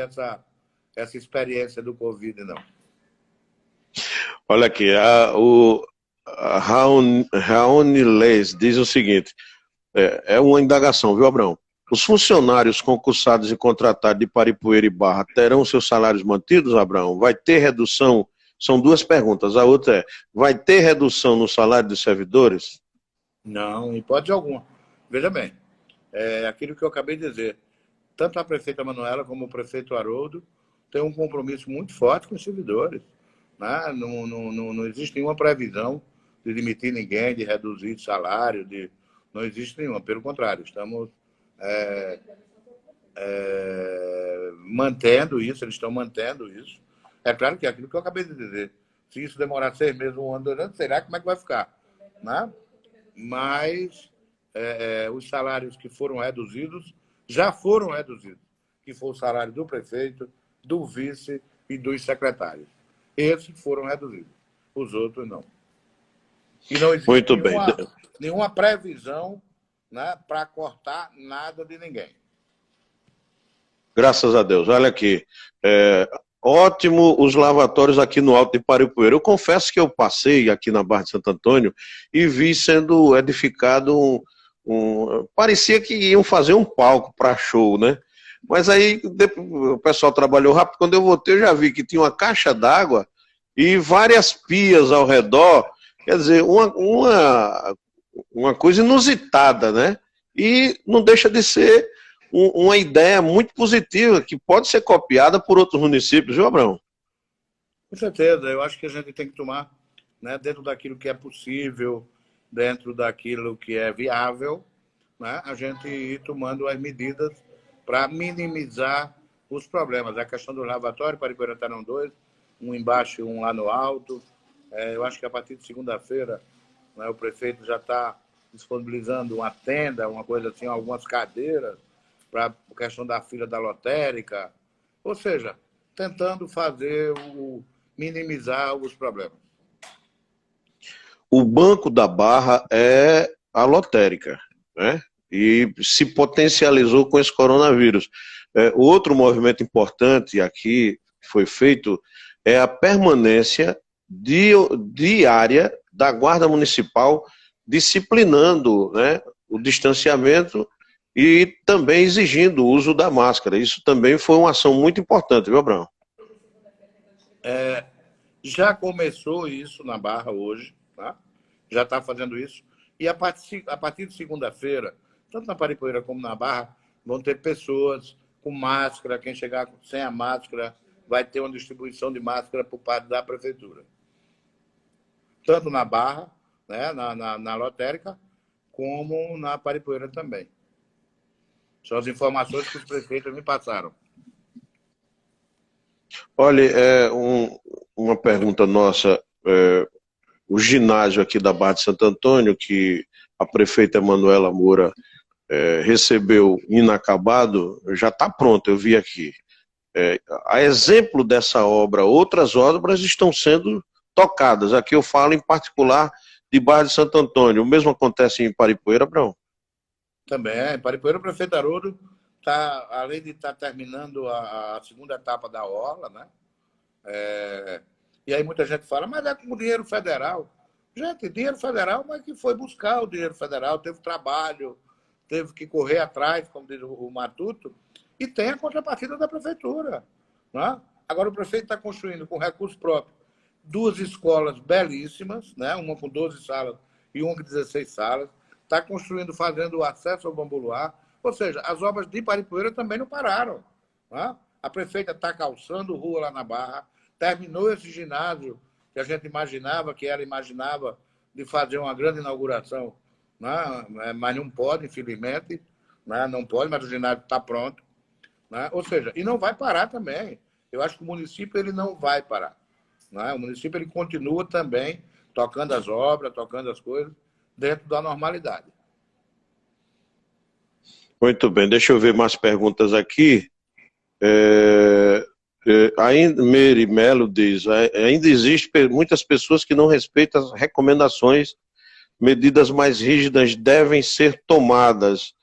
[SPEAKER 2] essa experiência do Covid, não.
[SPEAKER 1] Olha aqui, a Raoni Leis diz o seguinte, é uma indagação, viu, Abraão? Os funcionários concursados e contratados de Paripoeira e Barra terão seus salários mantidos, Abraão? Vai ter redução? São 2 perguntas. A outra vai ter redução no salário dos servidores?
[SPEAKER 2] Não, em hipótese alguma. Veja bem, aquilo que eu acabei de dizer, tanto a prefeita Manuela como o prefeito Haroldo têm um compromisso muito forte com os servidores, né? Não existe nenhuma previsão de demitir ninguém, de reduzir salário, não existe nenhuma. Pelo contrário, estamos mantendo isso, eles estão mantendo isso. É claro que é aquilo que eu acabei de dizer. Se isso demorar 6 meses, 1 ano, 2 anos, será como é que vai ficar? Né? Mas os salários que foram reduzidos já foram reduzidos, que foi o salário do prefeito, do vice e dos secretários. Esses foram reduzidos, os outros não. E não existe
[SPEAKER 1] Muito bem.
[SPEAKER 2] nenhuma previsão, né, para cortar nada de ninguém.
[SPEAKER 1] Graças a Deus. Olha aqui. Ótimo os lavatórios aqui no Alto de Paripueira. Eu confesso que eu passei aqui na Barra de Santo Antônio e vi sendo edificado parecia que iam fazer um palco para show, né? Mas aí o pessoal trabalhou rápido. Quando eu voltei, eu já vi que tinha uma caixa d'água e várias pias ao redor. Quer dizer, uma coisa inusitada, né? E não deixa de ser uma ideia muito positiva, que pode ser copiada por outros municípios, viu, Abraão?
[SPEAKER 2] Com certeza, eu acho que a gente tem que tomar, né, dentro daquilo que é possível, dentro daquilo que é viável, né, a gente ir tomando as medidas para minimizar os problemas. A questão do lavatório, Paripueira está não dois, um embaixo e um lá no alto. Eu acho que a partir de segunda-feira, né, o prefeito já está disponibilizando uma tenda, uma coisa assim, algumas cadeiras, para a questão da fila da lotérica, ou seja, tentando minimizar os problemas.
[SPEAKER 1] O Banco da Barra é a lotérica, né? E se potencializou com esse coronavírus. Outro movimento importante aqui que foi feito é a permanência diária da Guarda Municipal disciplinando, né, o distanciamento e também exigindo o uso da máscara. Isso também foi uma ação muito importante, viu, Abraão?
[SPEAKER 2] Já começou isso na Barra hoje, tá? Já está fazendo isso. E a partir de segunda-feira, tanto na Paripueira como na Barra, vão ter pessoas com máscara. Quem chegar sem a máscara vai ter uma distribuição de máscara por parte da Prefeitura. Tanto na Barra, né, na lotérica, como na Paripueira também. São as informações que os prefeitos me passaram.
[SPEAKER 1] Olha, uma pergunta nossa. O ginásio aqui da Barra de Santo Antônio, que a prefeita Manuela Moura recebeu inacabado, já está pronto, eu vi aqui. A exemplo dessa obra, outras obras estão sendo tocadas. Aqui eu falo em particular de Barra de Santo Antônio. O mesmo acontece em Paripueira, Abraão?
[SPEAKER 2] Também, em Paripueira, o prefeito Haroldo está, além de estar terminando a segunda etapa da orla, né? E aí muita gente fala, mas é com dinheiro federal. Gente, dinheiro federal, mas que foi buscar o dinheiro federal, teve trabalho, teve que correr atrás, como diz o Matuto, e tem a contrapartida da prefeitura. Né? Agora o prefeito está construindo com recursos próprios 2 escolas belíssimas, né? Uma com 12 salas e uma com 16 salas. Está construindo, fazendo o acesso ao Bambu Luar. Ou seja, as obras de Paripueira também não pararam. Né? A prefeita está calçando rua lá na Barra, terminou esse ginásio que a gente imaginava, que ela imaginava de fazer uma grande inauguração, né? Mas não pode, infelizmente, né? Não pode, mas o ginásio está pronto. Né? Ou seja, e não vai parar também. Eu acho que o município ele não vai parar. Né? O município ele continua também tocando as obras, tocando as coisas, dentro da normalidade.
[SPEAKER 1] Muito bem, deixa eu ver mais perguntas aqui. Ainda Meire Melo diz, ainda existem muitas pessoas que não respeitam as recomendações, medidas mais rígidas devem ser tomadas.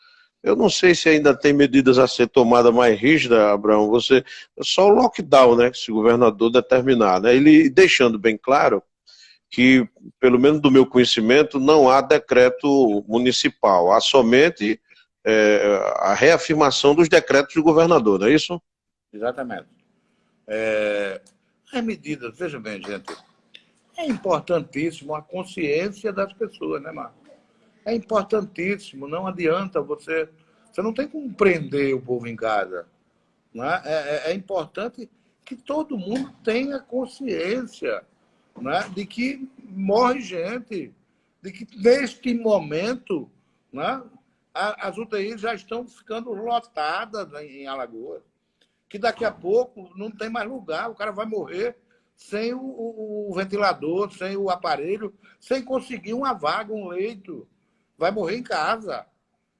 [SPEAKER 1] Eu não sei se ainda tem medidas a ser tomadas mais rígidas, Abraão, só o lockdown, né, se o governador determinar, né, ele deixando bem claro que, pelo menos do meu conhecimento, não há decreto municipal, há somente a reafirmação dos decretos do governador, não é isso?
[SPEAKER 2] Exatamente. As medidas, veja bem, gente, é importantíssimo a consciência das pessoas, né, Marcos? É importantíssimo, não adianta você não tem como prender o povo em casa. Né? É importante que todo mundo tenha consciência, né, de que morre gente, de que neste momento, né, as UTIs já estão ficando lotadas em Alagoas, que daqui a pouco não tem mais lugar, o cara vai morrer sem o ventilador, sem o aparelho, sem conseguir uma vaga, um leito. Vai morrer em casa.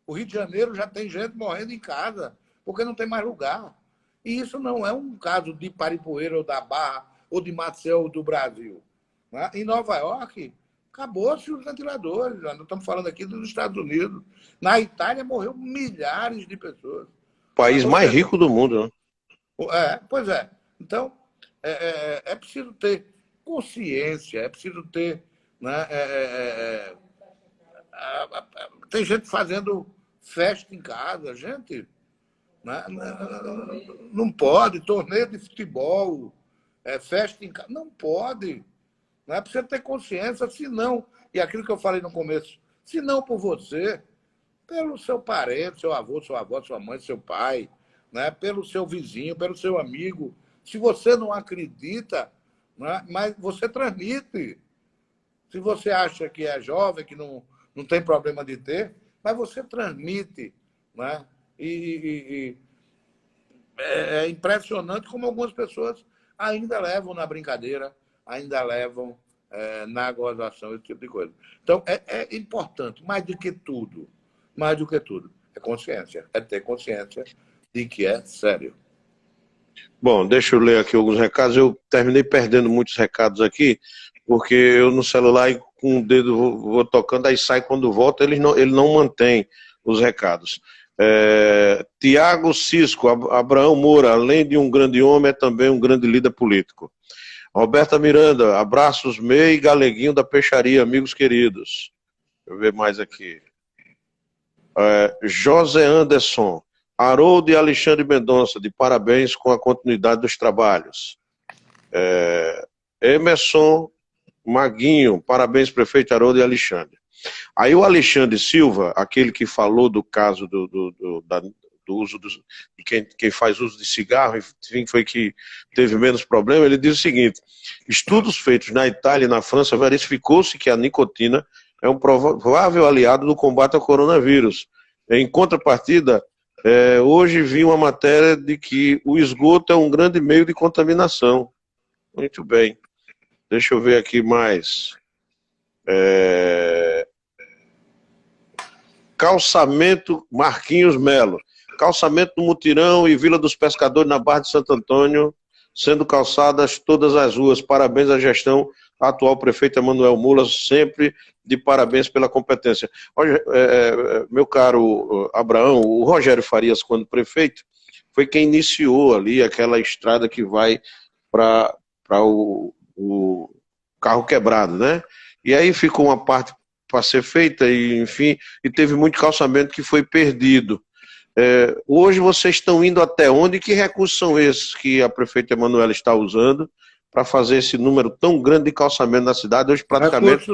[SPEAKER 2] O Rio de Janeiro já tem gente morrendo em casa, porque não tem mais lugar. E isso não é um caso de Paripueira ou da Barra, ou de Maceió ou do Brasil. Né? Em Nova York, Acabou-se os ventiladores. Nós estamos falando aqui dos Estados Unidos. Na Itália morreu milhares de pessoas.
[SPEAKER 1] País
[SPEAKER 2] Ou
[SPEAKER 1] mais
[SPEAKER 2] seja,
[SPEAKER 1] rico do mundo, né?
[SPEAKER 2] pois é. Então, é preciso ter consciência, é preciso ter... Né, tem gente fazendo festa em casa, gente... Né, não pode, torneio de futebol, festa em casa, não pode. Não é preciso ter consciência, se não, e aquilo que eu falei no começo, se não por você, pelo seu parente, seu avô, sua avó, sua mãe, seu pai, né? Pelo seu vizinho, pelo seu amigo. Se você não acredita, né? Mas você transmite. Se você acha que é jovem, que não tem problema de ter, mas você transmite. Né? É impressionante como algumas pessoas ainda levam na brincadeira, ainda levam na gozação, esse tipo de coisa. Então, é importante, mais do que tudo, é consciência, é ter consciência de que é sério.
[SPEAKER 1] Bom, deixa eu ler aqui alguns recados. Eu terminei perdendo muitos recados aqui, porque eu no celular com o dedo vou tocando, aí sai quando volta, ele não mantém os recados. Tiago Cisco, Abraão Moura, além de um grande homem, é também um grande líder político. Roberta Miranda, abraços Mei e Galeguinho da Peixaria, amigos queridos. Deixa eu ver mais aqui. José Anderson, Haroldo e Alexandre Mendonça, de parabéns com a continuidade dos trabalhos. Emerson Maguinho, parabéns, prefeito Haroldo e Alexandre. Aí o Alexandre Silva, aquele que falou do caso do uso de quem faz uso de cigarro, enfim, foi que teve menos problema, ele diz o seguinte: estudos feitos na Itália e na França verificou-se que a nicotina é um provável aliado do combate ao coronavírus. Em contrapartida, hoje vi uma matéria de que o esgoto é um grande meio de contaminação. Muito bem. Deixa eu ver aqui mais. Calçamento Marquinhos Melo. Calçamento do Mutirão e Vila dos Pescadores na Barra de Santo Antônio, sendo calçadas todas as ruas. Parabéns à gestão atual prefeito Emanuel Mula, sempre de parabéns pela competência. Olha, meu caro Abraão, o Rogério Farias, quando prefeito, foi quem iniciou ali aquela estrada que vai para o Carro Quebrado, né? E aí ficou uma parte para ser feita, e enfim, e teve muito calçamento que foi perdido. Hoje vocês estão indo até onde? Que recursos são esses que a prefeita Emanuela está usando para fazer esse número tão grande de calçamento na cidade? Hoje praticamente...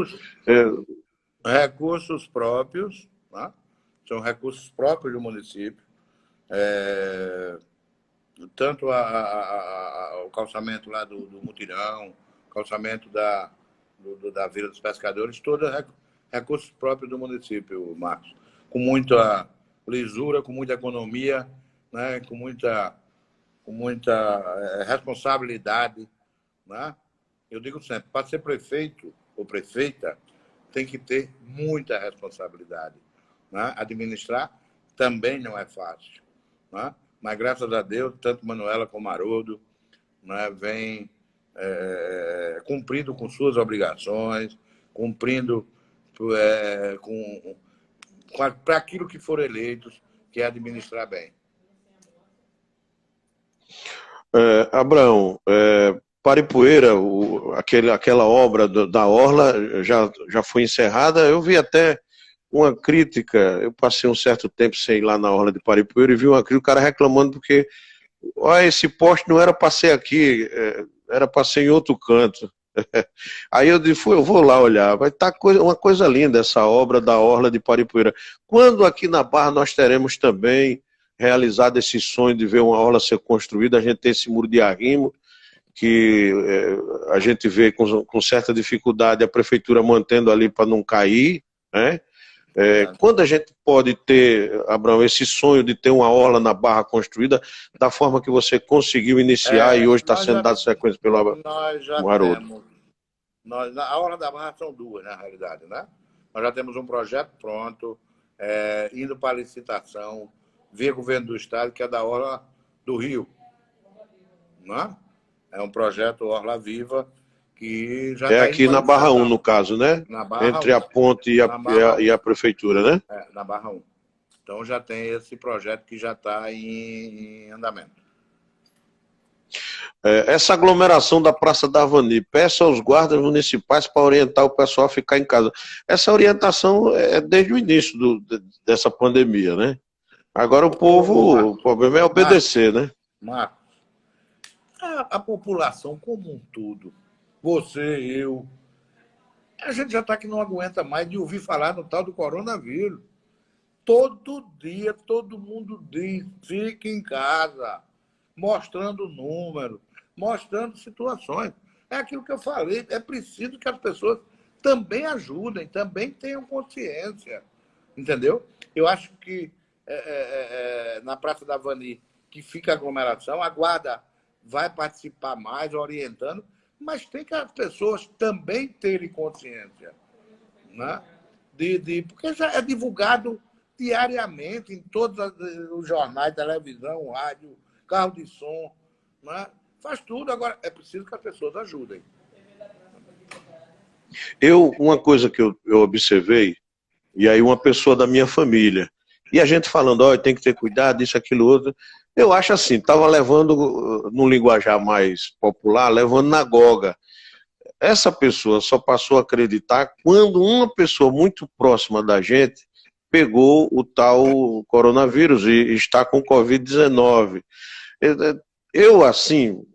[SPEAKER 2] Recursos próprios, né? São recursos próprios do município. Tanto o calçamento lá do Mutirão, calçamento da Vila dos Pescadores, todos recursos próprios do município, Marcos. Com muita lisura, com muita economia, né? com muita responsabilidade. Né? Eu digo sempre, para ser prefeito ou prefeita, tem que ter muita responsabilidade. Né? Administrar também não é fácil. Né? Mas, graças a Deus, tanto Manuela como Haroldo, né, vem cumprindo com suas obrigações, cumprindo para aquilo que foram eleitos, que é administrar bem.
[SPEAKER 1] Abraão, Paripueira, aquela obra da Orla já foi encerrada. Eu vi até uma crítica, eu passei um certo tempo sem ir lá na Orla de Paripueira e vi uma crítica, o cara reclamando porque esse poste não era para ser aqui, era para ser em outro canto. Aí eu disse, eu vou lá olhar, vai estar uma coisa linda essa obra da Orla de Paripueira. Quando aqui na Barra nós teremos também realizado esse sonho de ver uma orla ser construída, a gente tem esse muro de arrimo, que a gente vê com certa dificuldade a prefeitura mantendo ali para não cair, né? Quando a gente pode ter, Abraão, esse sonho de ter uma orla na Barra construída da forma que você conseguiu iniciar e hoje está sendo dado sequência pelo Haroldo?
[SPEAKER 2] A Orla da Barra são duas, na realidade, né? Nós já temos um projeto pronto, indo para a licitação, via governo do estado, que é da Orla do Rio. Né? É um projeto Orla Viva, que já
[SPEAKER 1] É
[SPEAKER 2] está indo
[SPEAKER 1] aqui
[SPEAKER 2] para
[SPEAKER 1] na Barra 1,
[SPEAKER 2] licitação.
[SPEAKER 1] no caso, né?
[SPEAKER 2] Na Barra
[SPEAKER 1] Entre
[SPEAKER 2] 1.
[SPEAKER 1] a ponte e
[SPEAKER 2] Na Barra 1.
[SPEAKER 1] e a prefeitura, né?
[SPEAKER 2] Na Barra 1. Então já tem esse projeto que já está em andamento.
[SPEAKER 1] Essa aglomeração da Praça da Avani, peça aos guardas municipais para orientar o pessoal a ficar em casa. Essa orientação é desde o início dessa pandemia, né? Agora o problema é obedecer, né?
[SPEAKER 2] Marcos, a população como um todo, você, eu, a gente já está que não aguenta mais de ouvir falar no tal do coronavírus. Todo dia, todo mundo diz, fique em casa, mostrando números, mostrando situações. É aquilo que eu falei, é preciso que as pessoas também ajudem, também tenham consciência, entendeu? Eu acho que na Praça da Avani, que fica aglomeração, a guarda vai participar mais, orientando, mas tem que as pessoas também terem consciência, né? Porque já é divulgado diariamente em todos os jornais, televisão, rádio, carro de som, né? Faz tudo. Agora, é preciso que as pessoas ajudem.
[SPEAKER 1] Uma coisa que eu observei, e aí uma pessoa da minha família, e a gente falando, olha, tem que ter cuidado, isso, aquilo, outro, eu acho assim, estava levando, num linguajar mais popular, levando na goga. Essa pessoa só passou a acreditar quando uma pessoa muito próxima da gente pegou o tal coronavírus e está com Covid-19. Eu, assim,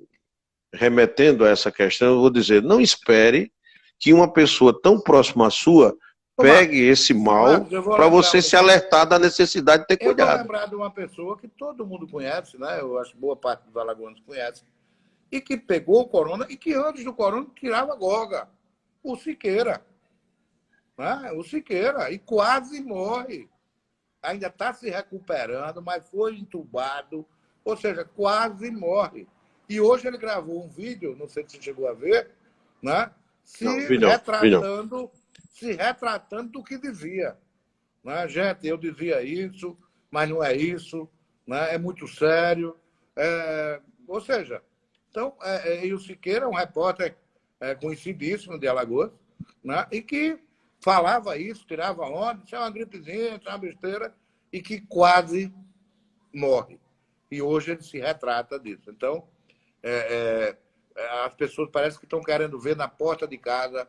[SPEAKER 1] remetendo a essa questão, eu vou dizer, não espere que uma pessoa tão próxima à sua pegue esse mal para você se alertar da necessidade de ter cuidado.
[SPEAKER 2] Eu vou lembrar de uma pessoa que todo mundo conhece, né? Eu acho que boa parte dos alagoanos conhece, e que pegou o corona e que antes do corona tirava goga. O Siqueira. Né? O Siqueira. E quase morre. Ainda está se recuperando, mas foi entubado. Ou seja, quase morre. E hoje ele gravou um vídeo, não sei se você chegou a ver, né? Se retratando do que dizia. Né? Gente, eu dizia isso, mas não é isso. Né? É muito sério. Ou seja, então, e o Siqueira é um repórter conhecidíssimo de Alagoas, né? E que falava isso, tirava onda, isso é uma gripezinha, isso é uma besteira, e que quase morre. E hoje ele se retrata disso. Então, as pessoas parecem que estão querendo ver na porta de casa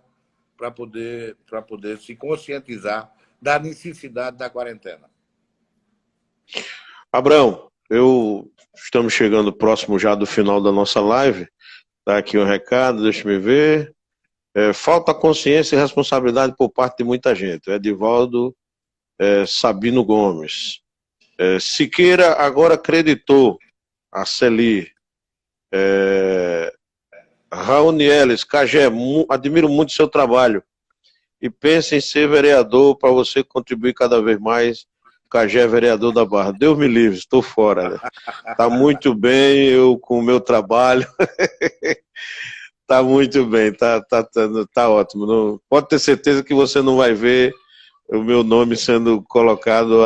[SPEAKER 2] para poder se conscientizar da necessidade da quarentena.
[SPEAKER 1] Abrão, estamos chegando próximo já do final da nossa live. Tá aqui um recado, deixa eu ver. Falta consciência e responsabilidade por parte de muita gente. Edivaldo Sabino Gomes. Siqueira agora acreditou. Arceli. Raonieles, Cagé, admiro muito o seu trabalho. E pense em ser vereador para você contribuir cada vez mais. Cagé, vereador da Barra. Deus me livre, estou fora. Né? Tá muito bem, eu com o meu trabalho. Tá muito bem, tá ótimo. Não, pode ter certeza que você não vai ver o meu nome sendo colocado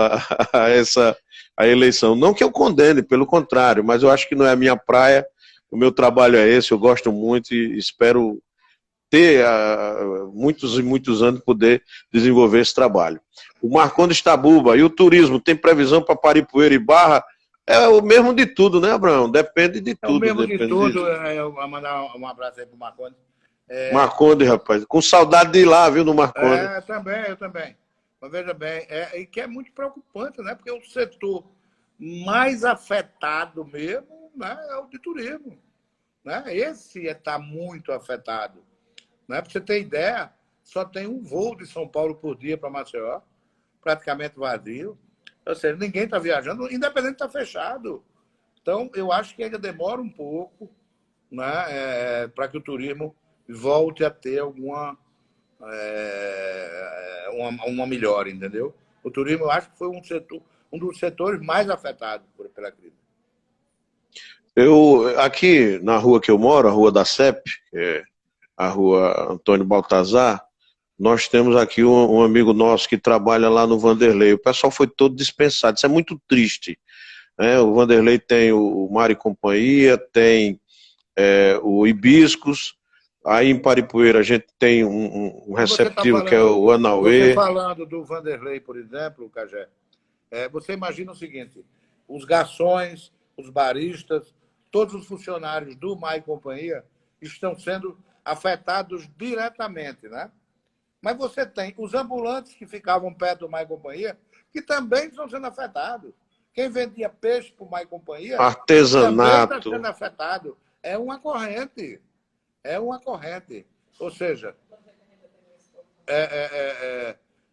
[SPEAKER 1] a eleição. Não que eu condene, pelo contrário, mas eu acho que não é a minha praia. O meu trabalho é esse, eu gosto muito e espero ter muitos e muitos anos poder desenvolver esse trabalho. O Marcondes Tabuba, e o turismo, tem previsão para Paripueira e Barra? É o mesmo de tudo, né, Abraão? Depende de tudo.
[SPEAKER 2] É o mesmo de tudo. Eu vou mandar um abraço aí pro Marcondes.
[SPEAKER 1] Marcondes, rapaz. Com saudade de ir lá, viu, no Marcondes.
[SPEAKER 2] Eu também. Mas veja bem, e que é muito preocupante, né? Porque o setor mais afetado mesmo, né, é o de turismo. Né? Esse está muito afetado. Né? Para você ter ideia, só tem um voo de São Paulo por dia para Maceió, praticamente vazio. Ou seja, ninguém está viajando, independente de estar fechado. Então, eu acho que ainda demora um pouco, né, para que o turismo volte a ter alguma uma melhora, entendeu? O turismo, eu acho que foi um dos setores mais afetados pela crise.
[SPEAKER 1] Aqui na rua que eu moro, a Rua da CEP, a Rua Antônio Baltazar, nós temos aqui um amigo nosso que trabalha lá no Vanderlei. O pessoal foi todo dispensado, isso é muito triste. Né? O Vanderlei tem o Mar e Companhia, tem o Hibiscos, Aí em Paripueira a gente tem um receptivo que é o
[SPEAKER 2] você
[SPEAKER 1] Anauê.
[SPEAKER 2] falando do Vanderlei, por exemplo, Cajé, você imagina o seguinte: os garçons, os baristas, todos os funcionários do Mar e Companhia estão sendo afetados diretamente, né? Mas você tem os ambulantes que ficavam perto do Mar e Companhia, que também estão sendo afetados. Quem vendia peixe para o Mar e Companhia também está
[SPEAKER 1] Artesanato.
[SPEAKER 2] sendo afetado. É uma corrente. É uma corrente. Ou seja,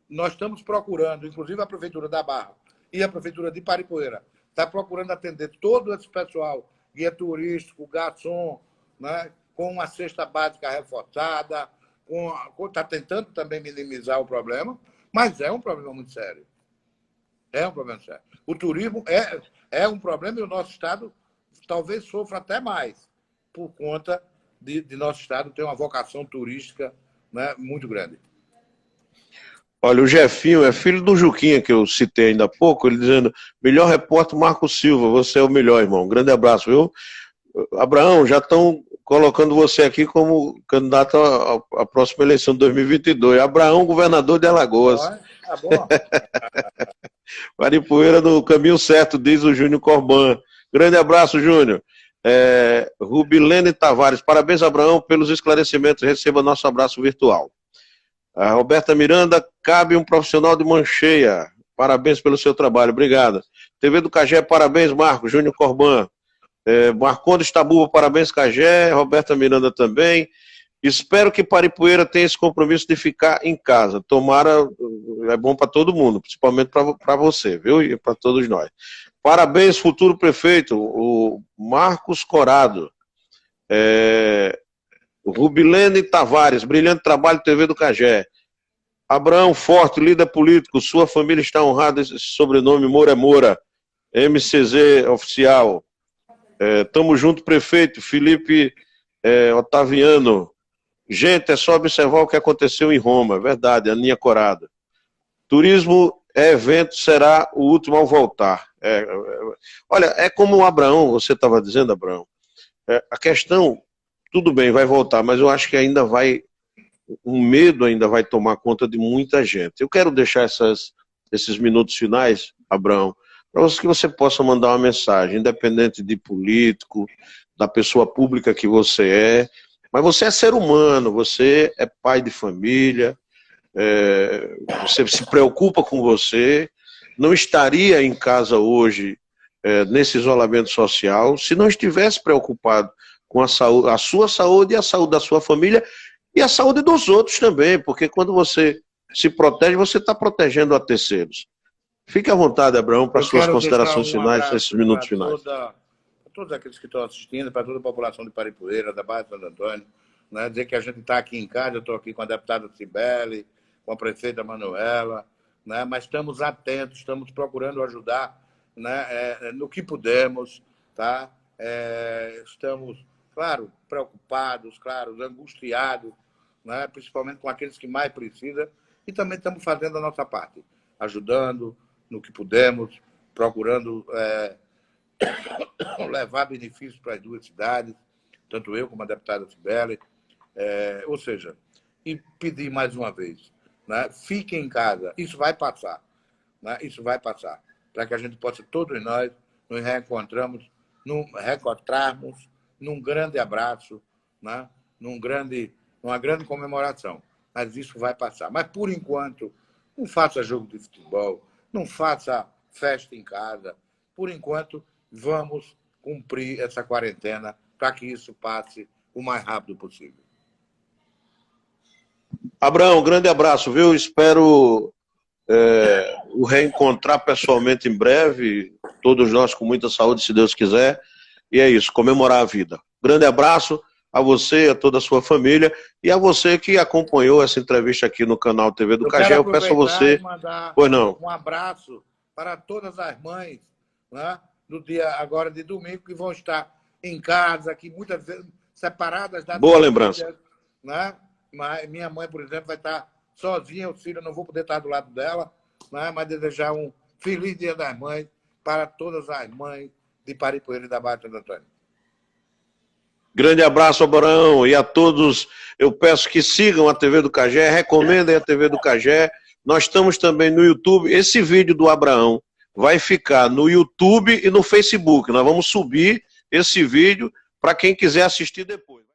[SPEAKER 2] nós estamos procurando, inclusive a Prefeitura da Barra e a Prefeitura de Paripueira, está procurando atender todo esse pessoal, guia turístico, garçom, né, com uma cesta básica reforçada, está tentando também minimizar o problema, mas é um problema muito sério. É um problema sério. O turismo é um problema e o nosso Estado talvez sofra até mais, por conta de nosso Estado ter uma vocação turística, né, muito grande.
[SPEAKER 1] Olha, o Jefinho é filho do Juquinha, que eu citei ainda há pouco, ele dizendo, melhor repórter Marco Silva, você é o melhor, irmão. Grande abraço, viu? Abraão, já estão colocando você aqui como candidato à próxima eleição de 2022. Abraão, governador de Alagoas.
[SPEAKER 2] Tá bom.
[SPEAKER 1] Paripueira no caminho certo, diz o Júnior Corban. Grande abraço, Júnior. Rubilene Tavares, parabéns, Abraão, pelos esclarecimentos. Receba nosso abraço virtual. A Roberta Miranda, cabe um profissional de mão cheia. Parabéns pelo seu trabalho, obrigado. TV do Cagé, parabéns, Marcos. Júnior Corban. Marcondes Tabuba, parabéns, Cagé. Roberta Miranda também. Espero que Paripueira tenha esse compromisso de ficar em casa. Tomara, é bom para todo mundo, principalmente para você, viu? E para todos nós. Parabéns, futuro prefeito, o Marcos Corado. Rubilene Tavares, brilhante trabalho, TV do Cagé. Abraão Forte, líder político, sua família está honrada, esse sobrenome Moura é Moura. MCZ oficial. Tamo junto, prefeito. Felipe Otaviano. Gente, é só observar o que aconteceu em Roma, é verdade, Aninha Corada. Turismo evento, será o último ao voltar. Olha, é como o Abraão, você estava dizendo, Abraão, a questão, tudo bem, vai voltar, mas eu acho que ainda vai, um medo ainda vai tomar conta de muita gente. Eu quero deixar esses minutos finais, Abraão, para que você possa mandar uma mensagem, independente de político, da pessoa pública que você é, mas você é ser humano, você é pai de família, você se preocupa com você, não estaria em casa hoje nesse isolamento social se não estivesse preocupado com a sua saúde e a saúde da sua família e a saúde dos outros também, porque quando você se protege, você está protegendo a terceiros. Fique à vontade, Abraão, para suas considerações finais, esses minutos finais.
[SPEAKER 2] Para todos aqueles que estão assistindo, para toda a população de Paripueira, da Barra de Santo Antônio, né, dizer que a gente está aqui em casa, eu estou aqui com a deputada Cibele, com a prefeita Manuela, né, mas estamos atentos, estamos procurando ajudar, né, no que pudermos, tá? Estamos, claro, preocupados, claro, angustiados, né, principalmente com aqueles que mais precisam, e também estamos fazendo a nossa parte, ajudando no que pudermos, procurando levar benefícios para as duas cidades, tanto eu como a deputada Cibele, ou seja, e pedir mais uma vez, né, fiquem em casa, isso vai passar, né, isso vai passar, para que a gente possa, todos nós, nos reencontrarmos num grande abraço, né, numa grande comemoração, mas isso vai passar. Mas, por enquanto, não faça jogo de futebol, não faça festa em casa, por enquanto, vamos cumprir essa quarentena para que isso passe o mais rápido possível.
[SPEAKER 1] Abraão, um grande abraço, viu? Espero o reencontrar pessoalmente em breve, todos nós com muita saúde, se Deus quiser, e é isso, comemorar a vida. Grande abraço a você, a toda a sua família, e a você que acompanhou essa entrevista aqui no canal TV do Cagé. Eu peço a você...
[SPEAKER 2] Pois não. Um abraço para todas as mães, né, no dia agora de domingo, que vão estar em casa, que muitas vezes separadas da
[SPEAKER 1] boa lembrança,
[SPEAKER 2] né? Mas minha mãe, por exemplo, vai estar sozinha, os filhos, não vou poder estar do lado dela, né? Mas desejar um feliz Dia das Mães para todas as mães de Paripueira e da Barra de Santo Antônio.
[SPEAKER 1] Grande abraço, Abraão, e a todos. Eu peço que sigam a TV do Cagé, recomendem a TV do Cagé. Nós estamos também no YouTube. Esse vídeo do Abraão vai ficar no YouTube e no Facebook. Nós vamos subir esse vídeo para quem quiser assistir depois.